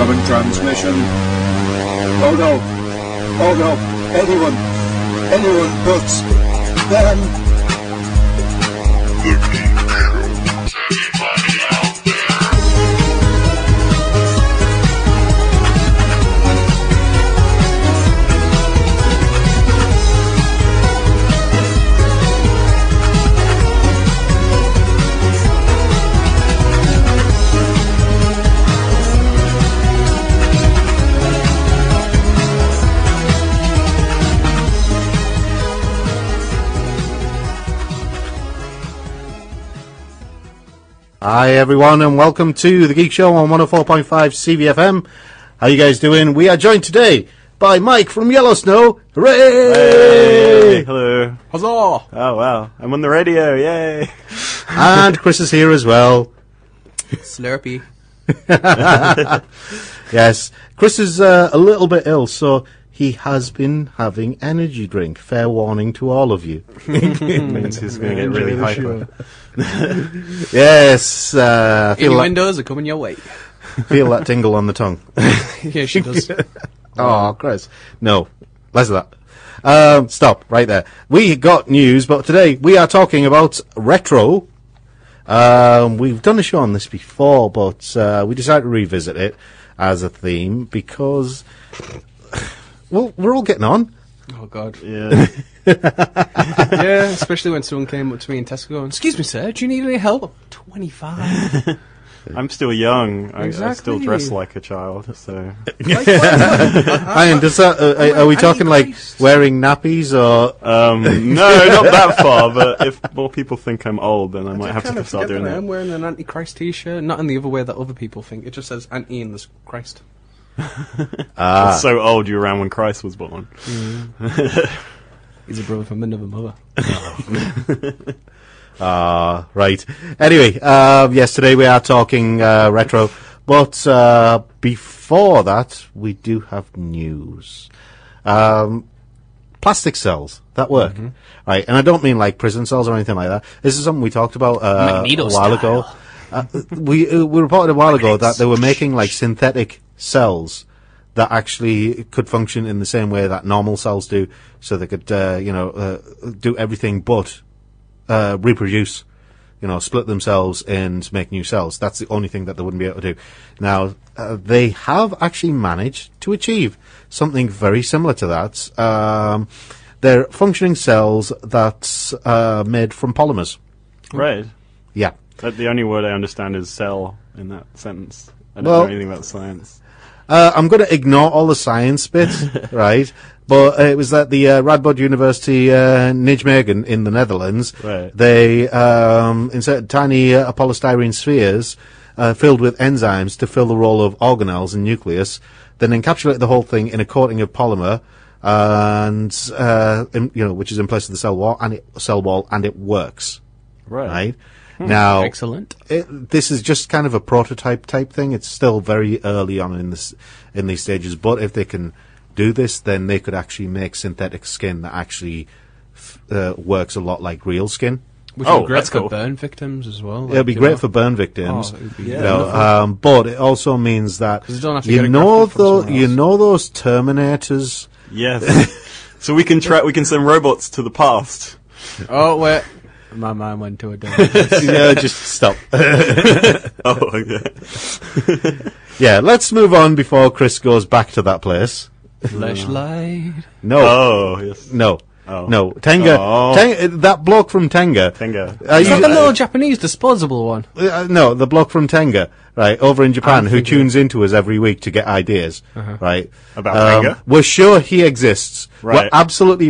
incoming transmission. Oh no! Oh no! Anyone but them! The Geek Show. Anybody out there? Hi everyone and welcome to the Geek Show on 104.5 CVFM. How you guys doing? We are joined today by Mike from Yellowsnow. Hooray! Hey, hello. Huzzah! Oh wow, I'm on the radio, yay! And Chris is here as well. Slurpee. Yes, Chris is a little bit ill, so he has been having energy drink. Fair warning to all of you. Means he's going to get really hyper. Yes, feel Windows are coming your way. feel that tingle on the tongue. Yeah, she does. Oh, Chris. No, less of that. Stop right there. We got news, but today we are talking about retro. We've done a show on this before, but we decided to revisit it as a theme because, well, we're all getting on. Oh, God. Yeah. Yeah, especially when someone came up to me in Tesco going, "Excuse me, sir, do you need any help?" I'm 25. I'm still young. I still Exactly. dress like a child, so... Ian, does that, are we talking like wearing nappies or... no, not that far, but if more people think I'm old, then I might have to start doing I'm that. wearing an Antichrist t-shirt, not in the other way that other people think. It just says anti in the Christ. I'm so old, you were around when Christ was born. He's a brother from another mother. Right. Anyway, yes, today we are talking retro, but before that, we do have news. Plastic cells that work, right? And I don't mean like prison cells or anything like that. This is something we talked about a while ago. We reported a while ago that they were making like synthetic cells that actually could function in the same way that normal cells do, so they could, do everything but reproduce, split themselves and make new cells. That's the only thing that they wouldn't be able to do. Now, they have actually managed to achieve something very similar to that. They're functioning cells that's made from polymers. Right. Yeah. The only word I understand is cell in that sentence. I don't Well- know anything about science. I'm going to ignore all the science bits, right? But it was at the Radboud University Nijmegen in the Netherlands. Right. They inserted tiny polystyrene spheres filled with enzymes to fill the role of organelles and nucleus, then encapsulate the whole thing in a coating of polymer, and which is in place of the cell wall, and it works. Right. Now, Excellent. This is just kind of a prototype type thing. It's still very early on in these stages. But if they can do this, then they could actually make synthetic skin that actually works a lot like real skin. Which would be great that's for cool. burn victims as well. It'll be great for burn victims. Oh, it would be But it also means that 'Cause you don't have to get it grafted from somewhere else. those Terminators. Yes. So we can send robots to the past. Oh, wait. My mind went to a different Yeah, just stop. Oh, okay. Yeah, let's move on before Chris goes back to that place. flashlight. No. Oh, yes. No. Oh. No. Tenga, Oh. that bloke from Tenga. Tenga. Is that the little Japanese disposable one? No, the bloke from Tenga, right, over in Japan, who thinking- tunes into us every week to get ideas, right? About Tenga? We're sure he exists. Right.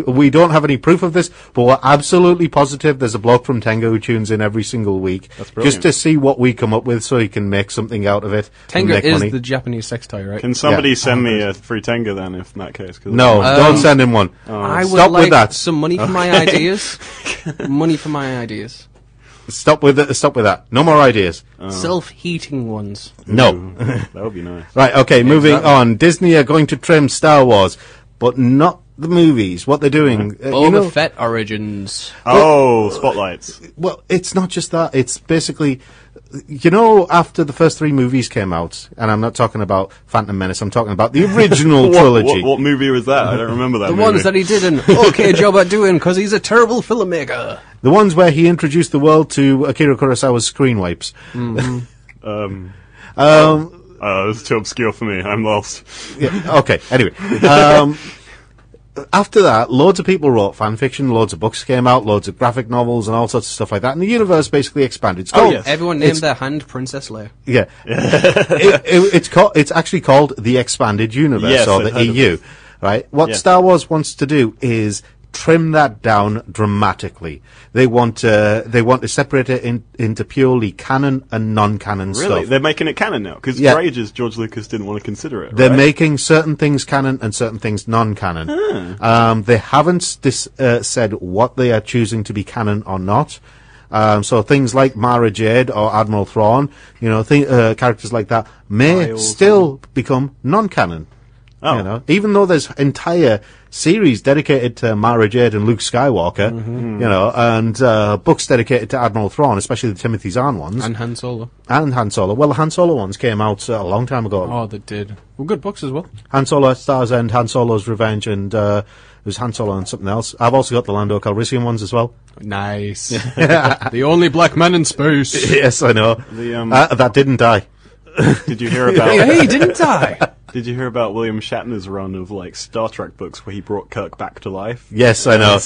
We don't have any proof of this, but we're absolutely positive there's a bloke from Tenga who tunes in every single week. That's brilliant. Just to see what we come up with so he can make something out of it. and Tenga make is money. the Japanese sex toy, right? Can somebody Yeah. send me a free Tenga then, if in that case? 'Cause No, don't send him one. I would Stop like with that. some money for my ideas. Money for my ideas. Stop with it. Stop with that. No more ideas. Self-heating ones. No. That would be nice. Right, okay, moving exactly. on. Disney are going to trim Star Wars, but not the movies. What they're doing... Boba Fett Origins. Oh, spotlights. Well, it's not just that. It's basically after the first 3 movies came out, and I'm not talking about Phantom Menace, I'm talking about the original trilogy. What movie was that? I don't remember that The movie. ones that he did an okay job at doing, because he's a terrible filmmaker. The ones where he introduced the world to Akira Kurosawa's screen wipes. It's too obscure for me. I'm lost. Yeah, okay, anyway. After that, loads of people wrote fan fiction, loads of books came out, loads of graphic novels and all sorts of stuff like that, and the universe basically expanded. Yes. Everyone named their hand Princess Leia. Yeah. It's actually called the Expanded Universe, Yes, or I've the heard of EU, this. right? What Yeah. Star Wars wants to do is trim that down dramatically. They want to separate it into purely canon and non-canon Really? stuff. They're making it canon now? Because Yeah. for ages, George Lucas didn't want to consider it, They're right? making certain things canon and certain things non-canon. They haven't said what they are choosing to be canon or not. So things like Mara Jade or Admiral Thrawn, characters like that may Miles still become non-canon. Oh. Even though there's entire series dedicated to Mara Jade and Luke Skywalker, and books dedicated to Admiral Thrawn, especially the Timothy Zahn ones, And Han Solo. and Han Solo. Well, the Han Solo ones came out a long time ago. Oh, they did. Well, good books as well. Han Solo at Star's End, Han Solo's Revenge, and it was Han Solo and something else. I've also got the Lando Calrissian ones as well. Nice. The only black man in space. Yes, I know. That didn't die. Did you hear about... Hey, he didn't die. Did you hear about William Shatner's run of Star Trek books where he brought Kirk back to life? Yes, I know.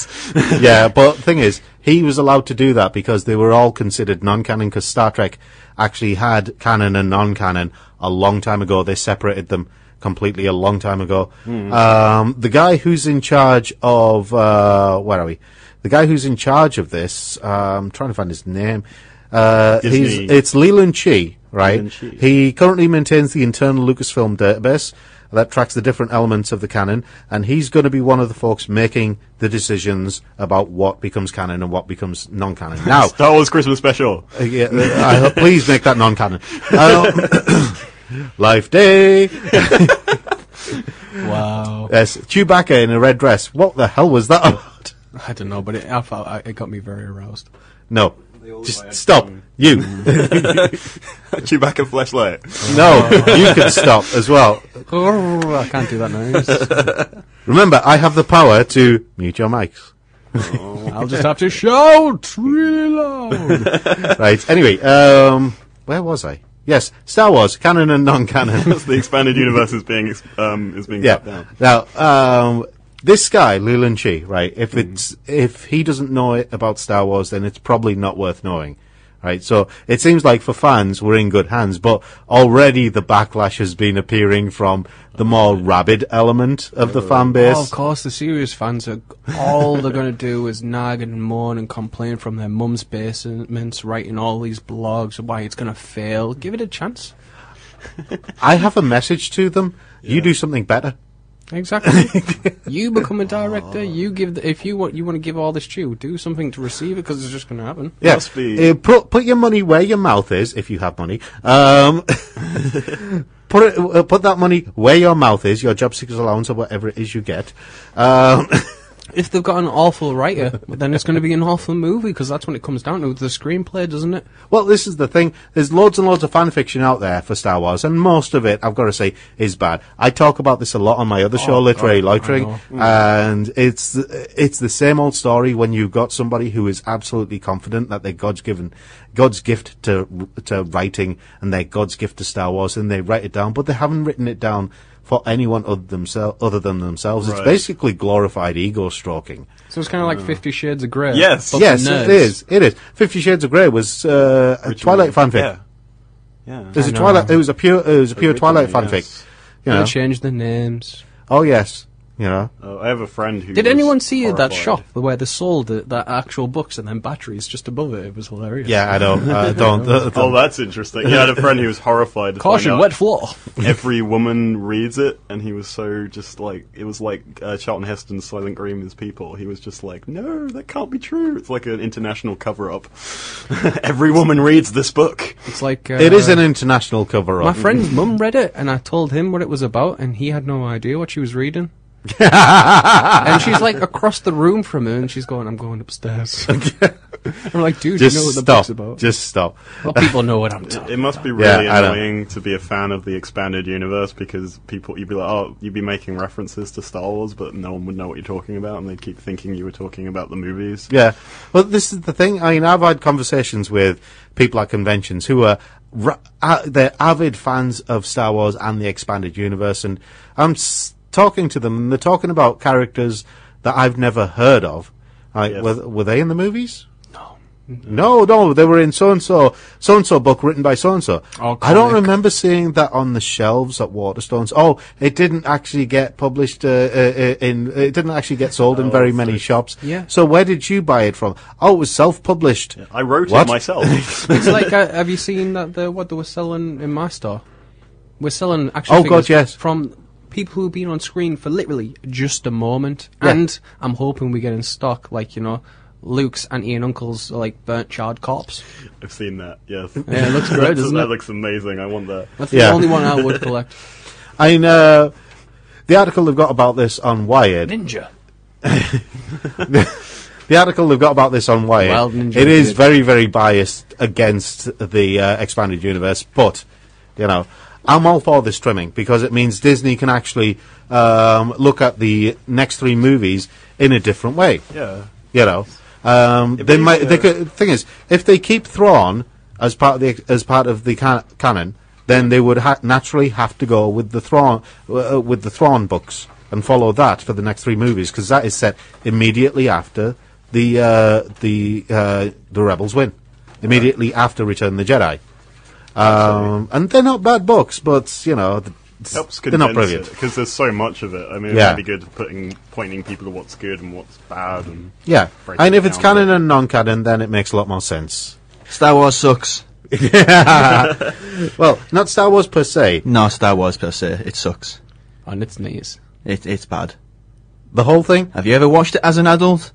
Yeah, but the thing is, he was allowed to do that because they were all considered non-canon, because Star Trek actually had canon and non-canon a long time ago. They separated them completely a long time ago. The guy who's in charge of... where are we? The guy who's in charge of this, I'm trying to find his name. It's Leland Chee, right? Leland Chee. He currently maintains the internal Lucasfilm database that tracks the different elements of the canon, and he's going to be one of the folks making the decisions about what becomes canon and what becomes non-canon. Now, Star Wars Christmas special. please make that non-canon. Life Day. Wow. Yes, Chewbacca in a red dress. What the hell was that about? I don't know, but it got me very aroused. No. Just stop. You. Chewbacca fleshlight. No, you can stop as well. Oh, I can't do that noise. Remember, I have the power to mute your mics. I'll just have to shout really loud. Right, anyway, where was I? Yes, Star Wars, canon and non-canon. The expanded universe is being Yeah. cut down. Now, this guy, Leland Chee, right, if he doesn't know it about Star Wars, then it's probably not worth knowing. Right, so it seems like for fans we're in good hands, but already the backlash has been appearing from the more rabid element of the fan base. Oh, of course, the serious fans are all they're going to do is nag and moan and complain from their mum's basements, writing all these blogs of why it's going to fail. Give it a chance. I have a message to them. You do something better. Exactly. You become a director. You give if you want to give all this due, do something to receive it, because it's just going to happen. Yeah, Must be- put your money where your mouth is, if you have money. Put that money where your mouth is, your job seekers allowance or whatever it is you get. If they've got an awful writer, then it's going to be an awful movie, because that's when it comes down to the screenplay, doesn't it? Well, this is the thing. There's loads and loads of fan fiction out there for Star Wars, and most of it, I've got to say, is bad. I talk about this a lot on my other show, Literary Loitering, and it's the same old story when you've got somebody who is absolutely confident that they're God's gift to writing, and they're God's gift to Star Wars, and they write it down, but they haven't written it down for anyone other than themselves. Right. It's basically glorified ego stroking. So it's kind of like 50 Shades of Grey. Yes. but Yes, for nerds. it is. 50 Shades of Grey was a Twilight fanfic. Yeah. It was I a know. Twilight. It was a pure Twilight fanfic. Yes. You know. They changed the names. Oh yes. You know. I have a friend who. Did was anyone see horrified. that shop where they sold that actual books and then batteries just above it? It was hilarious. Yeah, I know. Don't. Oh, that's interesting. He had a friend who was horrified. To Caution, find out wet floor. every woman reads it, and he was so just like, it was like Charlton Heston's Silent Green is People. He was just like, no, that can't be true. It's like an international cover-up. Every woman reads this book. It's like it is an international cover-up. my friend's mum read it, and I told him what it was about, and he had no idea what she was reading. And she's like across the room from her, and she's going, "I'm going upstairs." I'm like, dude, Just you know what the stop. book's about. Just stop. Well, people know what I'm talking It must be really Yeah, I know. annoying to be a fan of the expanded universe because you'd be like, oh, you'd be making references to Star Wars, but no one would know what you're talking about, and they'd keep thinking you were talking about the movies. Yeah. Well, this is the thing. I mean, I've had conversations with people at conventions who are they're avid fans of Star Wars and the expanded universe, and I'm talking to them, and they're talking about characters that I've never heard of. Like, Yes. were they in the movies? No, they were in so-and-so book written by so-and-so. Oh, I don't comic. remember seeing that on the shelves at Waterstones. Oh, it didn't actually get published it didn't actually get sold in very many shops. Yeah. So where did you buy it from? Oh, it was self-published. I wrote What? it myself. It's like, have you seen that what they were selling in my store? We're selling action Oh, figures God, yes. from people who've been on screen for literally just a moment. Yeah. And I'm hoping we get in stock, like, Luke's auntie and uncle's like burnt charred corpse. I've seen that, yes. Yeah, it looks great, doesn't That it? looks amazing, I want that. That's the Yeah. only one I would collect. I mean, the article they've got about this on Wired. Ninja. The article they've got about this on Wired. Wild Ninja It is Kid. very, very biased against the expanded universe, but I'm all for this trimming because it means Disney can actually look at the next 3 movies in a different way. Yeah. They might. They could, thing is, if they keep Thrawn as part of the canon, then they would naturally have to go with the Thrawn books and follow that for the next 3 movies because that is set immediately after the Rebels win, immediately after Return of the Jedi. And they're not bad books, but Helps they're not condense brilliant. it because there's so much of it. I mean, Yeah. it'd be good pointing people to what's good and what's bad. And Yeah, break and it if it's down, canon but- and non-canon, then it makes a lot more sense. Star Wars sucks. Well, not Star Wars per se. No, Star Wars per se. It sucks. On its knees. It's bad. The whole thing. Have you ever watched it as an adult?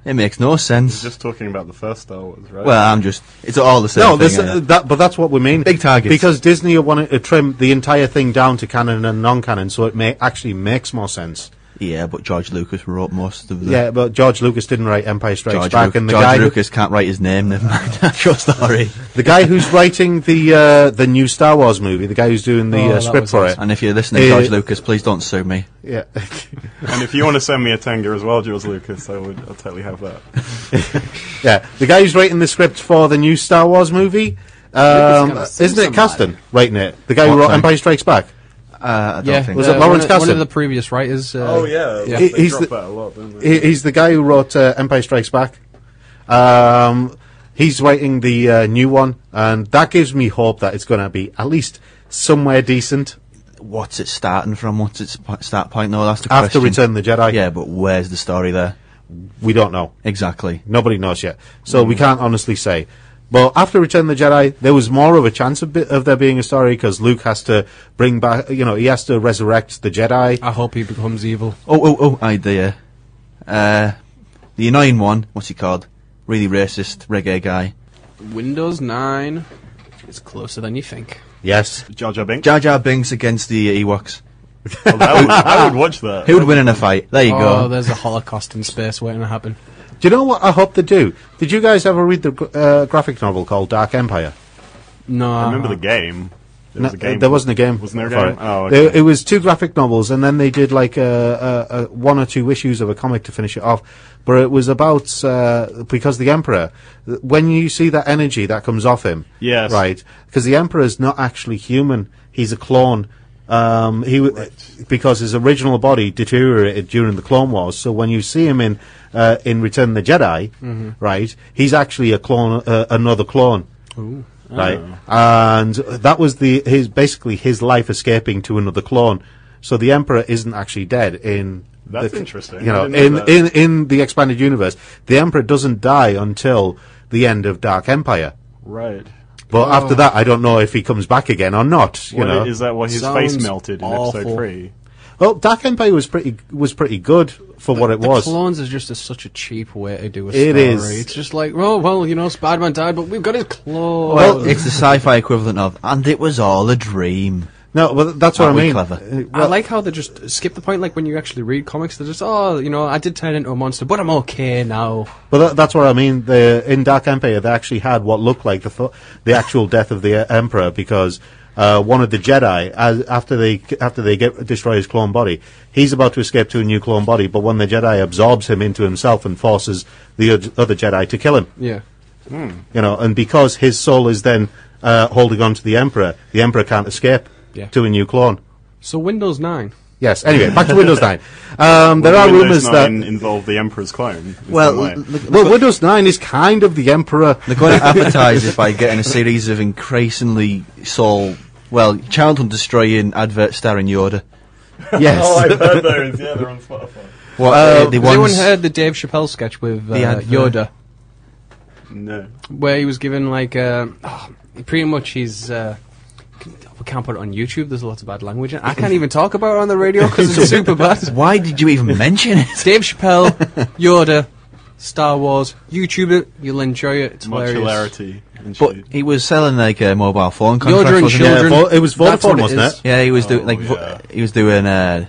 It makes no sense. Just talking about the first Star Wars, right? Well, it's all the same No, thing. but that's what we mean. Big targets. Because Disney are wanting to trim the entire thing down to canon and non-canon, so it actually makes more sense. Yeah, but George Lucas wrote most of the... Yeah, but George Lucas didn't write Empire Strikes Back, and the George guy Lucas can't write his name, never mind. That's your story. the guy who's writing the new Star Wars movie, the guy who's doing the that script was for awesome. it. And if you're listening, George Lucas, please don't sue me. Yeah, and if you want to send me a tanga as well, George Lucas, I'll totally have that. yeah, the guy who's writing the script for the new Star Wars movie, gonna sue isn't it Caston writing it? The guy who What wrote thing? Empire Strikes Back. I don't Yeah, think Was so. it Lawrence one Kasdan? of the previous writers. Oh yeah, yeah. they He's drop the- that a lot, don't they? He's the guy who wrote Empire Strikes Back. He's writing the new one, and that gives me hope that it's going to be at least somewhere decent What's it starting from? What's its start point? No, that's the after question. Return of the Jedi. Yeah, but where's the story there? We don't know. Exactly. Nobody knows yet. So we can't honestly say. But after Return of the Jedi, there was more of a chance of there being a story because Luke has to bring back, he has to resurrect the Jedi. I hope he becomes evil. Idea. The annoying one, what's he called? Really racist reggae guy. Windows 9 is closer than you think. Yes. Jar Jar Binks. Jar Jar Binks against the Ewoks. Oh, I would watch that. Who would win in a fight? There you Oh, go. there's a Holocaust in space waiting to happen. Do you know what I hope they do? Did you guys ever read the graphic novel called Dark Empire? No, I remember the game. There was a game. There wasn't a game. Wasn't there a for game? it. Oh, okay. It was 2 graphic novels, and then they did like a 1 or 2 issues of a comic to finish it off. But it was about because the Emperor, when you see that energy that comes off him, Yes. right? Because the Emperor is not actually human; he's a clone. Because his original body deteriorated during the Clone Wars. So when you see him in Return of the Jedi, right, he's actually a clone, another clone. Ooh. Right, and that was basically his life escaping to another clone. So the Emperor isn't actually dead in. That's interesting. You know, I didn't know that. in the expanded universe, the Emperor doesn't die until the end of Dark Empire. Right. But after that, I don't know if he comes back again or not. You know, Is that why his Sounds face melted in awful. episode 3? well, Dark Empire was pretty good for what it The was. clones is just such a cheap way to do a It story. is. It's just like, oh, well, Spider-Man died, but we've got his clone. Well, it's the sci-fi equivalent of, and it was all a dream. No, well, that's what I Aren't we mean. clever? I like how they just skip the point. Like when you actually read comics, they're just, I did turn into a monster, but I'm okay now. But that's what I mean. In Dark Empire, they actually had what looked like the actual death of the Emperor, because one of the Jedi, after they destroy his clone body, he's about to escape to a new clone body. But when the Jedi absorbs him into himself and forces the other Jedi to kill him, Yeah. and because his soul is then holding on to the Emperor can't escape to a new clone. So Windows 9. Yes. Anyway, back to Windows 9. There are Windows rumors 9 that involve the Emperor's clone. in Well, some way. well, Windows 9 is kind of the Emperor. they're going to advertise it by getting a series of increasingly childhood destroying adverts starring Yoda. Yes. I've heard those. Yeah, they're on Spotify. What? The Has anyone ones? heard the Dave Chappelle sketch with The advert. Yoda? No. Where he was given pretty much he's we can't put it on YouTube, there's lots of bad language in it. I can't even talk about it on the radio because it's super bad. Why did you even mention it? Dave Chappelle, Yoda, Star Wars, YouTube it, you'll enjoy it, it's Much hilarious. hilarity. And But shit. he was selling like a mobile phone Yoda contract, and wasn't he? children. It was That's what Vodafone, it wasn't is. it? Yeah, he was doing yeah. he was doing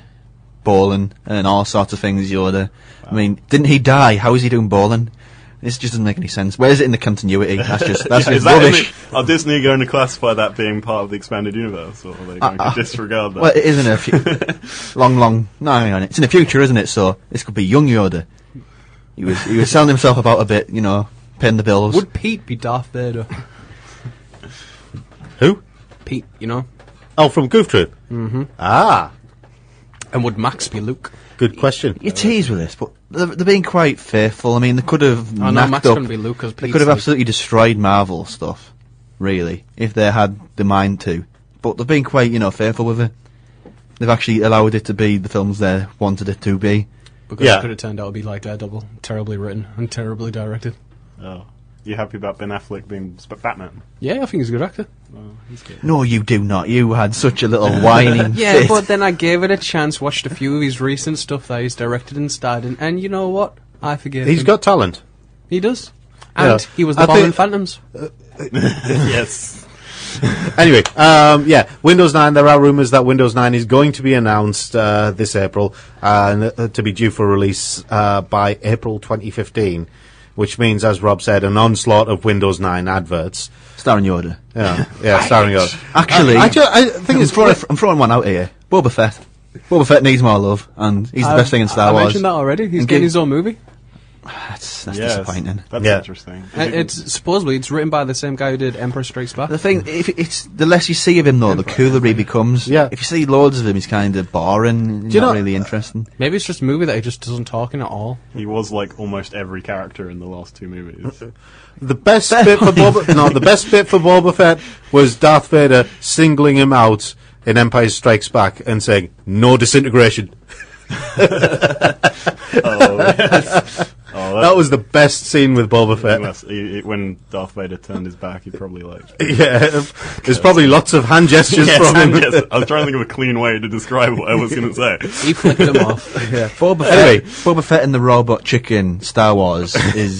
bowling and all sorts of things. Yoda. I mean, didn't he die? How is he doing bowling? This just doesn't make any sense. Where is it in the continuity? That's just Is just that rubbish. Are Disney going to classify that being part of the expanded universe, or are they going to disregard that? Well, it isn't a long. No, hang on. It's in the future, isn't it? So this could be young Yoda. He was selling himself about a bit, paying the bills. Would Pete be Darth Vader? Who? Pete, Oh, from Goof Troop. Mm-hmm. Ah, and would Max be Luke? good question. You tease with this, but they're being quite faithful. I mean, they could have Oh no, knocked Max up. couldn't be Luke because They could have absolutely destroyed Marvel stuff, really, if they had the mind to. But they've been quite, faithful with it. They've actually allowed it to be the films they wanted it to be. Because Yeah. it could have turned out to be like Daredevil, terribly written and terribly directed. Oh. You happy about Ben Affleck being Batman? Yeah, I think he's a good actor. Oh, he's good. No, you do not. You had such a little whining Yeah, fit. but then I gave it a chance, watched a few of his recent stuff that he's directed and starred in, and you know what? I forgive He's him. got talent. He does. And Yeah. he was the I bomb in think- Phantoms. Yes. Anyway, Windows 9, there are rumours that Windows 9 is going to be announced this April, and to be due for release by April 2015, which means, as Rob said, an onslaught of Windows 9 adverts. Starring Yoda. Yeah, starring yours. Actually, I think I'm throwing one out here. Boba Fett. Boba Fett needs more love, and he's the best thing in Star I Wars. mentioned that already. He's And getting give- his own movie. That's Yes. disappointing. That's Yeah. interesting. It's supposedly it's written by the same guy who did Emperor Strikes Back. The thing, if it's the less you see of him, though, the cooler he becomes. Yeah. If you see loads of him, he's kind of boring. you Not know- really interesting. Maybe it's just a movie that he just doesn't talk in at all. He was like almost every character in the last two movies. the best bit for Boba Fett was Darth Vader singling him out in Empire Strikes Back and saying, "No disintegration." That was the best scene with Boba Fett. When Darth Vader turned his back, he probably like. Yeah, there's probably lots of hand gestures from him. Yes, I was trying to think of a clean way to describe what I was going to say. He flicked him off. Boba Fett and the robot chicken Star Wars is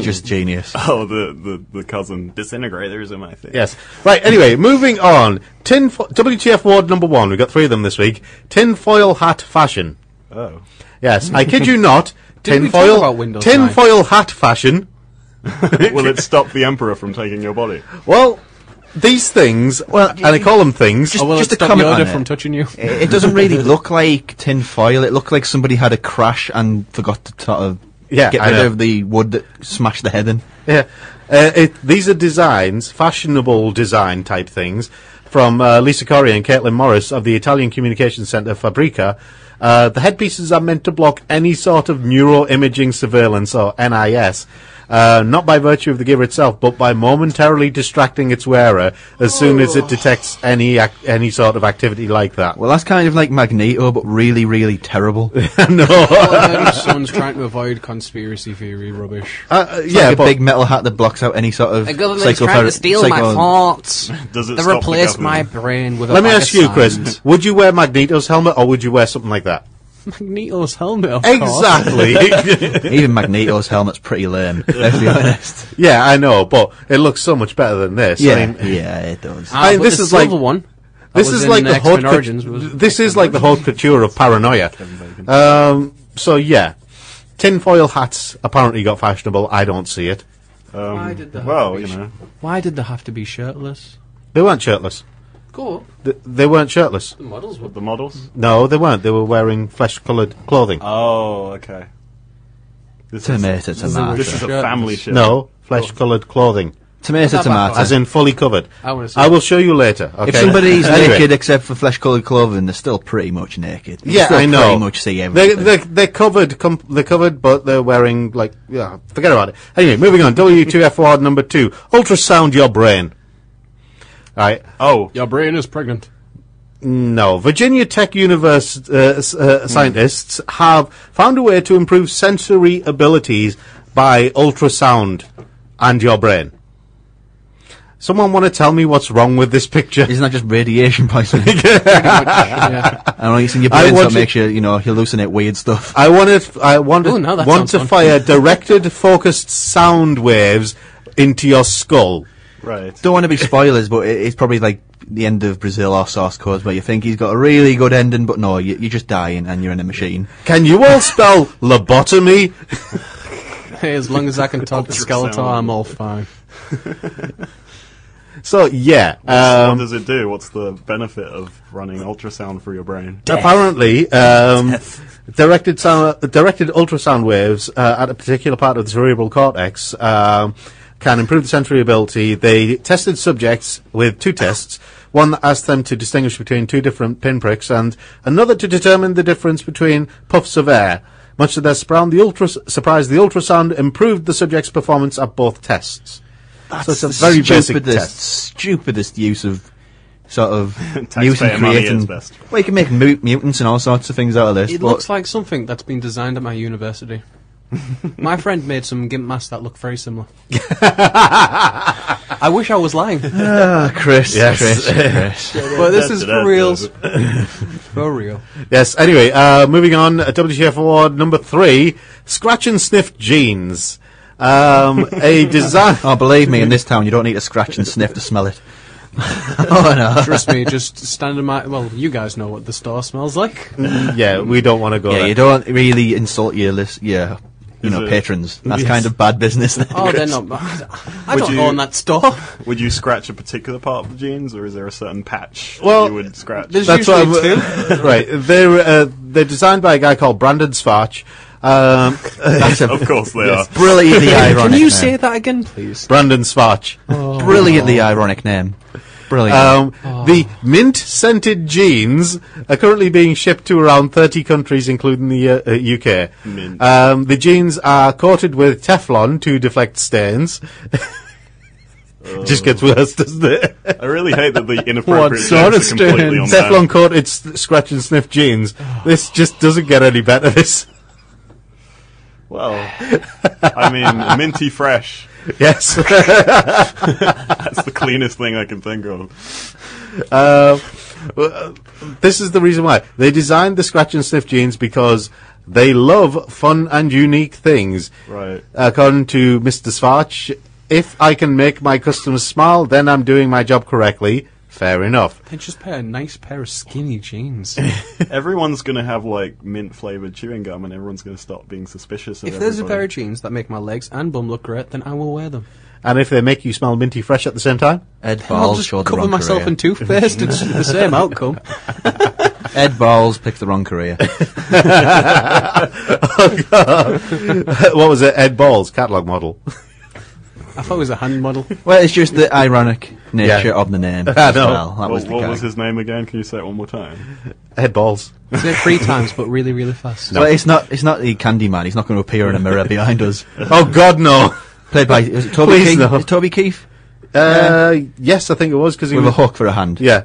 just genius. Oh, the cousin disintegrators are my thing. Yes. Right, anyway, moving on. WTF Ward number 1. We've got 3 of them this week. Tinfoil hat fashion. Oh. Yes, I kid you not. Didn't we talk about Windows 9? Tinfoil hat fashion. Will it stop the Emperor from taking your body? Well, these things, and I call them things. Or will Just it a stop comment on Yoda it. from touching you? It doesn't really look like tin foil. It looked like somebody had a crash and forgot to sort of get I rid know. of the wood that smashed the head in. Yeah. These are designs, fashionable design type things, from Lisa Corrie and Caitlin Morris of the Italian Communications Centre Fabrica. The headpieces are meant to block any sort of neuroimaging surveillance, or NIS, not by virtue of the gear itself, but by momentarily distracting its wearer as soon as it detects any sort of activity like that. Well, that's kind of like Magneto, but really, really terrible. No. Someone's trying to avoid conspiracy theory rubbish. It's Yeah, like a but big metal hat that blocks out any sort of The government's trying to steal my thoughts. Does it They stop replaced the my government? brain with a let me bag ask of you, Chris, sand. would you wear Magneto's helmet or would you wear something like that? Magneto's helmet, of course. Exactly. Even Magneto's helmet's pretty lame, let's be honest. Yeah, I know, but it looks so much better than this. Yeah, I mean, yeah, it does. I mean, But this the is like- silver one. This is like the haute Origins. This is like the haute couture of paranoia. So yeah, tinfoil hats apparently got fashionable. I don't see it. Why did they Why did they have to be shirtless? They weren't shirtless. Go. They weren't shirtless. The models were. The models? No, they weren't. They were wearing flesh-coloured clothing. Oh, okay. Tomato. This is a family show. No, flesh-coloured clothing. Tomato. As in fully covered. I will show you later. Okay? If somebody's naked except for flesh-coloured clothing, they're still pretty much naked. Yeah, I know. Pretty much see everything. They're covered. They're covered, but they're wearing forget about it. Anyway, moving on. W2F award number 2. Ultrasound your brain. Right. Oh, your brain is pregnant. No, Virginia Tech scientists have found a way to improve sensory abilities by ultrasound and your brain. Someone want to tell me what's wrong with this picture? Isn't that just radiation poisoning? Yeah. I know it's in your brain, so it makes you, hallucinate weird stuff. I want to fire directed, focused sound waves into your skull. right. Don't want to be spoilers, but it's probably like the end of Brazil or Source Code, where you think he's got a really good ending, but no, you're just dying and you're in a machine. Can you all spell lobotomy? Hey, as long as I can talk to Skeletor, I'm all fine. So yeah, What does it do? What's the benefit of running ultrasound through your brain? apparently, directed ultrasound waves at a particular part of the cerebral cortex can improve the sensory ability. They tested subjects with 2 tests. One that asked them to distinguish between 2 different pinpricks, and another to determine the difference between puffs of air. Much to their surprise, the ultrasound improved the subject's performance at both tests. That's So it's a very basic test. Stupidest use of sort of Taxpayer mutant money creating. is best. Well, you can make mutants and all sorts of things out of this. It but looks like something that's been designed at my university. My friend made some gimp masks that look very similar. I wish I was lying. Chris. Yes. Chris. But this is for reals. For real. Yes. Anyway, moving on. WTF award number 3: Scratch and Sniff jeans. A design. Oh, believe me, in this town, you don't need to scratch and sniff to smell it. Oh no! Trust me, just stand in my. Well, you guys know what the store smells like. Yeah, we don't want to go Yeah, there. you don't really insult your list. Yeah. Patrons. That's Yes. kind of bad business. Oh, they're not. I don't own that store. Would you scratch a particular part of the jeans, or is there a certain patch Well, that you would scratch? there's That's what usually right. They're designed by a guy called Brandon Svarch. That's a Of course they are. brilliantly ironic Can you name. say that again, please? Brandon Svarch. Brilliantly ironic name. Brilliant. The mint-scented jeans are currently being shipped to around 30 countries, including the UK. Mint. The jeans are coated with Teflon to deflect stains. Just gets worse, doesn't it? I really hate that the inappropriate What sort jokes of are completely on Teflon brand. coated scratch and sniff jeans. This just doesn't get any better. This, Well, I mean, minty fresh. yes. That's the cleanest thing I can think of. This is the reason why they designed the scratch and sniff jeans, because they love fun and unique things. Right. According to Mr. Svarch, if I can make my customers smile, then I'm doing my job correctly. Fair enough. They just pair a nice pair of skinny jeans. Everyone's going to have, like, mint-flavoured chewing gum, and everyone's going to stop being suspicious of If there's a everybody. pair of jeans that make my legs and bum look great, then I will wear them. And if they make you smell minty fresh at the same time? Ed I'll Balls just showed the cover wrong myself career. in toothpaste. It's the same outcome. Ed Balls picked the wrong career. What was it? Ed Balls, catalogue model. I thought it was a hand model. Well, it's just the ironic nature Yeah. of the name. I as know. well. That was the What was gag. his name again? Can you say it one more time? Ed Balls. Say it 3 times, but really, really fast. Well, it's not the Candy Man. He's not going to appear in a mirror behind us. Oh, God, no. Played by is it Toby Please, Keith? no. Is it Toby Keith Yes, I think it was, because he with was... a hook for a hand? Yeah.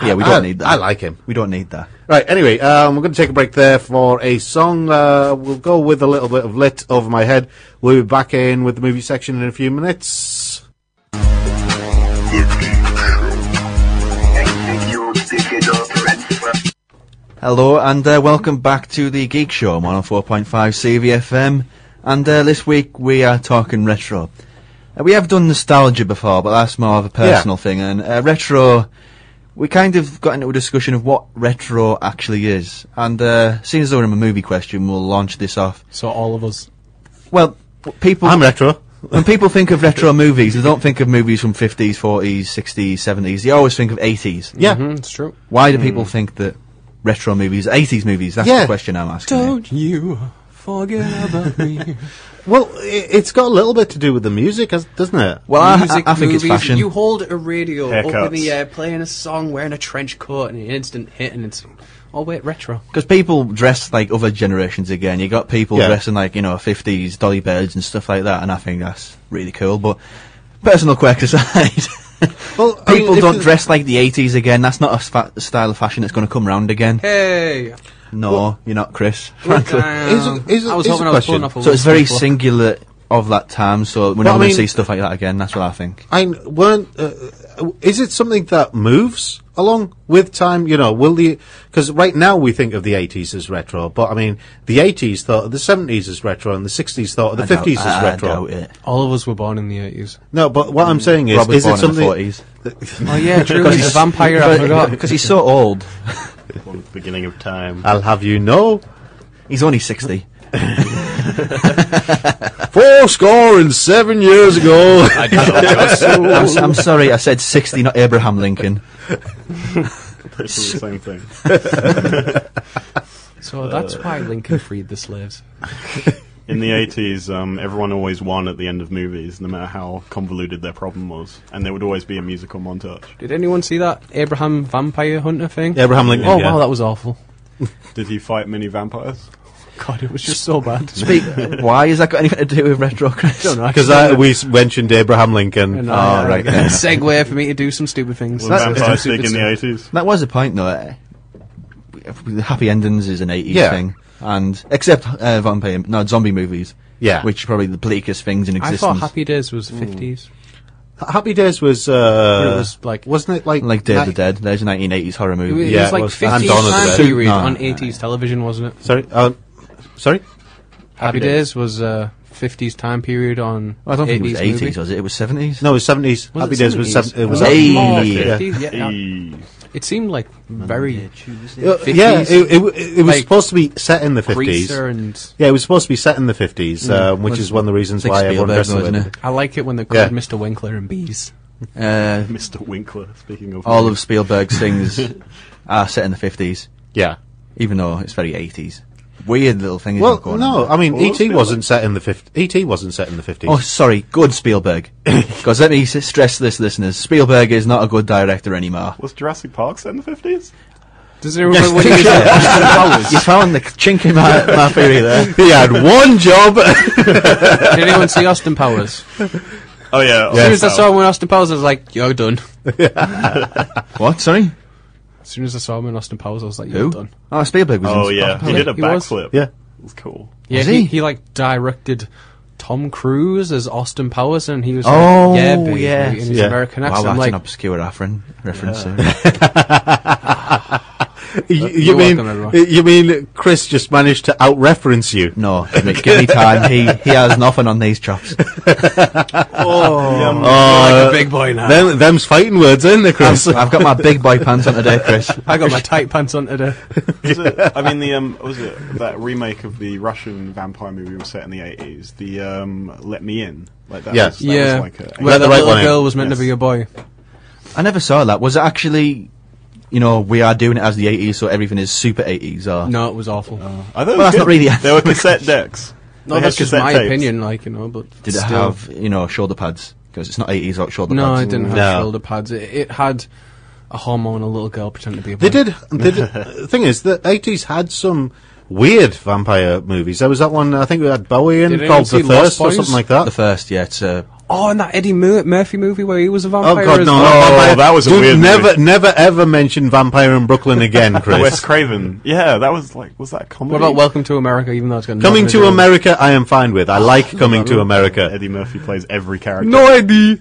Yeah, we don't need that. I like him. We don't need that. Right, anyway, we're going to take a break there for a song. We'll go with a little bit of Lit Over My Head. We'll be back in with the movie section in a few minutes. The Geek Show. You pick it up and Hello and welcome back to the Geek Show on 104.5 CVFM. And this week we are talking retro. We have done nostalgia before, but that's more of a personal thing. And retro, we kind of got into a discussion of what retro actually is. And seeing as though we're in a movie question, we'll launch this off. So all of us. Well, people... I'm retro. When people think of retro movies, they don't think of movies from 50s, 40s, 60s, 70s. They always think of 80s. Yeah. It's true. Why do people think that retro movies, 80s movies? That's the question I'm asking. Don't you forget about me. Well, it's got a little bit to do with the music, doesn't it? Well, Music, I think it's movies, fashion. You hold a radio up Haircuts. in the air, playing a song, wearing a trench coat, and an instant hit, and it's... Oh, wait, retro. Because people dress like other generations again. You got people dressing like, 50s dolly birds and stuff like that, and I think that's really cool. But personal quirk aside, Well, people don't dress like the 80s again. That's not a style of fashion that's going to come round again. Hey! No, you're not, Chris. I was here's hoping a I was pulling question. off a So it's very Wolfsburg. singular of that time, so we're But not I going mean- to see stuff like that again. That's what I think. Is it something that moves along with time? Because right now we think of the 80s as retro, but I mean, the 80s thought of the 70s as retro, and the 60s thought of the 50s as I retro. doubt it. All of us were born in the 80s. No, but what I'm saying is, Rob was is it born in the something? 40s. Oh, yeah, true. He's a vampire, I forgot. Because he's so old. From the beginning of time. I'll have you know, He's only 60. 7 years ago. I'm sorry, I said 60, not Abraham Lincoln. Basically the same thing. So that's why Lincoln freed the slaves. In the 80s, everyone always won at the end of movies, no matter how convoluted their problem was. And there would always be a musical montage. Did anyone see that Abraham vampire hunter thing? Abraham Lincoln. Oh, yeah. wow, that was awful. Did he fight many vampires? God, it was just so bad. Why has that got anything to do with retro, Chris? Don't know. Because we mentioned Abraham Lincoln. And, right then. Segue for me to do some stupid things. Was vampires big in the 80s? That was the point, though. The happy endings is an 80s Yeah. thing. And except zombie movies. Yeah. Which are probably the bleakest things in I existence. thought Happy Days was 50s. Happy Days was. But it was like... wasn't it like Day of the Dead. There's a 1980s horror It movie. was, Yeah, it was like it was. And 50s Dawn of the time Dead. period No. on 80s television, wasn't it? Sorry. Happy Days was 50s time period on I don't think it 80s was 80s, movie. was it? It was 70s? No, it was 70s. Was Happy it Days was 70s? it was. that Hey. more Yeah. 50s? Yeah. Hey. It seemed like very Yeah, 50s. it was like supposed to be set in the 50s. greaser and... Yeah, it was supposed to be set in the 50s, which is one of the reasons It's like why everyone Spielberg, dressed though, the way isn't they it? did. I like it when they called Yeah. Mr. Winkler and bees. Mr. Winkler, speaking of... All of Spielberg's things are set in the 50s, Yeah. even though it's very 80s. Weird little thing. Well, no, I mean, Well, E.T. Spielberg. wasn't set in the 50s. E.T. wasn't set in the 50s. Oh, sorry, good Spielberg. Because let me stress this, listeners. Spielberg is not a good director anymore. Was Jurassic Park set in the 50s? Does anyone remember when he was at Austin Powers? You found the chink in my theory there. He had one job. Did anyone see Austin Powers? Oh, yeah. As soon as I saw him in Austin Powers, I was like, you're done. What, sorry? As soon as I saw him in Austin Powers, I was like, Who? you're done. Oh, Spielberg was Oh, in yeah. He Yeah, did a he was. backflip. Yeah. It was cool. Yeah, Was he? he? He like directed Tom Cruise as Austin Powers, and he was Oh, like, yeah, baby, yes. in his Yeah. American Wow, accent. that's I'm like, an obscure reference. You welcome, everyone. mean Chris just managed to out-reference you? No, give me time. He has nothing on these chops. I'm like a big boy now. Them's fighting words, ain't they, Chris? I've got my big boy pants on today, Chris. I got my tight pants on today. Was it, I mean, was it that remake of the Russian vampire movie was set in the 80s? The Let Me In? Like that Yeah. was, that Yeah, was like a... where the the right little one in. girl was meant Yes. to be a boy. I never saw that. Was it actually, we are doing it as the 80s, so everything is super 80s, or... No, it was awful. I thought it Well, was that's good. not really- There were cassette decks. No, They had that's just cassette my tapes. opinion, but Did it still. have, shoulder pads? Because it's not 80s without shoulder No, pads. it didn't have No. shoulder pads. It had a hormonal little girl pretending to be a boy. They did. The thing is, the 80s had some weird vampire movies. There was that one, I think we had Bowie in, Did anyone called see The Lost Thirst or Boys? something like that. The first, yeah, it's... Oh, and that Eddie Murphy movie where he was a Oh vampire. God, as no! well. not vampire. that was a Dude, weird never, movie. never, ever mention Vampire in Brooklyn again, Chris. Wes Craven. Yeah, that was was that a comedy? What about Welcome to America? Even though it's got Coming nothing to do with- America, I am fine with. I like Coming to America. Eddie Murphy plays every character. No idea.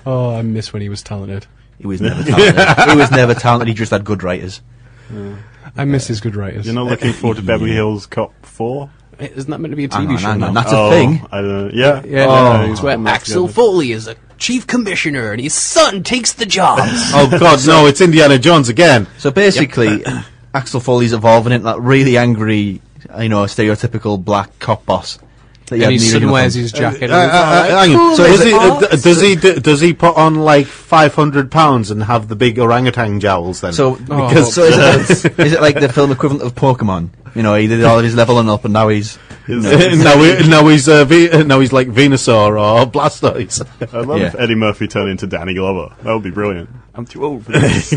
Oh, I miss when he was talented. He was never talented. He was never talented, he just had good writers. I miss his good writers. You're not looking forward to Beverly Hills Cop 4? Isn't that meant to be a Hang TV on, show hang now? on. That's a thing. I don't know. Yeah. Yeah, Oh. he's where Axel Foley is a chief commissioner and his son takes the job. Oh God, no! It's Indiana Jones again. So basically, Axel Foley's evolving into that really angry, stereotypical black cop boss. That you And had his in the son wears uniform. his jacket. Hang on. Cool, So is it? does he put on like 500 pounds and have the big orangutan jowls then? So, because is it like the film equivalent of Pokemon? He did all of his leveling up, and now he's now he's like Venusaur or Blastoise. I'd love if Eddie Murphy turned into Danny Glover. That would be brilliant. I'm too old for this.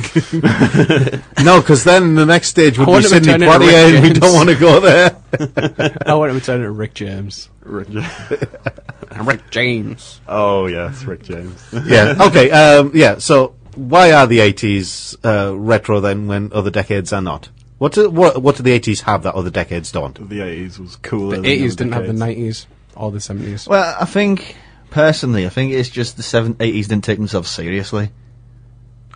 No, because then the next stage would I be want him to Sidney turn into Poitier, Rick and we James. don't want to go there. I want him to turn into Rick James. Rick James. Oh yes, Rick James. Yeah. Okay. Yeah. So why are the 80s retro then when other decades are not? What do the 80s have that other decades don't? The 80s was cooler. The than 80s other didn't have the decades. 90s or the 70s. Well, I think it's just the 80s didn't take themselves seriously.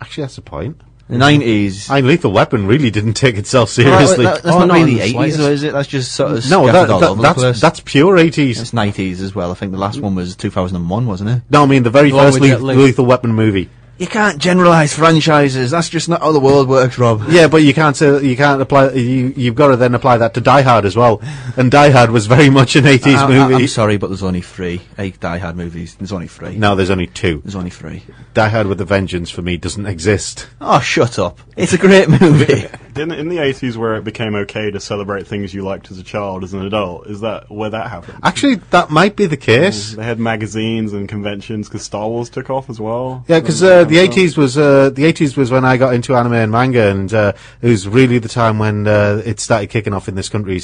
Actually, that's the point. The 90s. Lethal Weapon really didn't take itself seriously. That's Oh, not no, really in the 80s, slightest. though, is it? That's just sort of No, scattered all over the place. that's pure 80s. It's 90s as well. I think the last one was 2001, wasn't it? No, I mean the very The one first with Jet Li. Lethal Weapon movie. You can't generalise franchises. That's just not how the world works, Rob. Yeah, but you can't apply. You've got to then apply that to Die Hard as well. And Die Hard was very much an 80s movie. I'm sorry, but there's only 3 Die Hard movies. There's only 3. No, there's only 2. There's only 3. Die Hard with a Vengeance for me doesn't exist. Oh, shut up. It's a great movie. In the 80s, where it became okay to celebrate things you liked as a child, as an adult, is that where that happened? Actually, that might be the case. They had magazines and conventions because Star Wars took off as well. Yeah, because the 80s was when I got into anime and manga, and it was really the time when it started kicking off in this country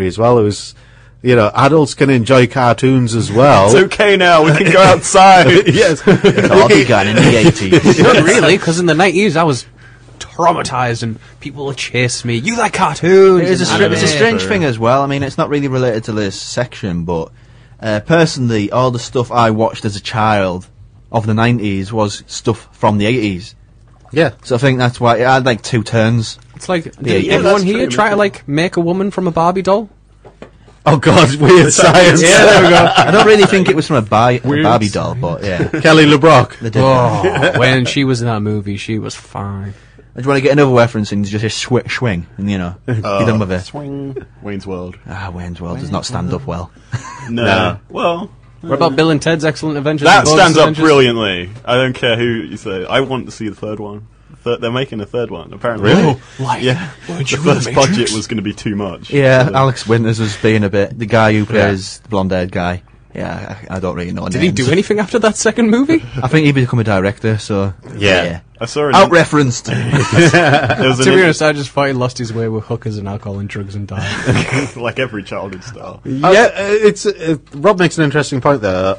as well. It was, adults can enjoy cartoons as well. It's okay now. We can go outside. Yes, It all began in the 80s. Not really, because in the 90s I was traumatized and people would chase me. You like cartoons? It's and a anime." strange thing as well. I mean, it's not really related to this section, but personally, all the stuff I watched as a child of the 90s was stuff from the 80s. yeah. So I think that's why it had like 2 turns. It's like, Yeah, did yeah, everyone that's here true, try to that's make a woman from a Barbie doll? Oh God, weird science. Yeah, there we go. I don't really think it was from a Barbie doll, but yeah. Kelly LeBrock. They did. Oh, when she was in that movie, she was fine. I just want to get another reference and just a swing, and you're done with it. Swing. Wayne's World. Wayne's World does not stand up well. No. Well, What about Bill and Ted's Excellent Adventures? that and Bogus stands up Adventures? brilliantly. I don't care who you say. I want to see the third one. They're making a third one, apparently. Really? Like, Yeah. weren't The you in the first Matrix? budget was going to be too much. Yeah, So- Alex Winters was being a bit. The guy who plays the blonde-haired guy. Yeah, I don't really know. Did he do anything after that second movie? I think he became a director, so Yeah. I saw out referenced. there was To be an honest, I just thought he lost his way with hookers and alcohol and drugs and died. like every childhood star. Rob makes an interesting point there.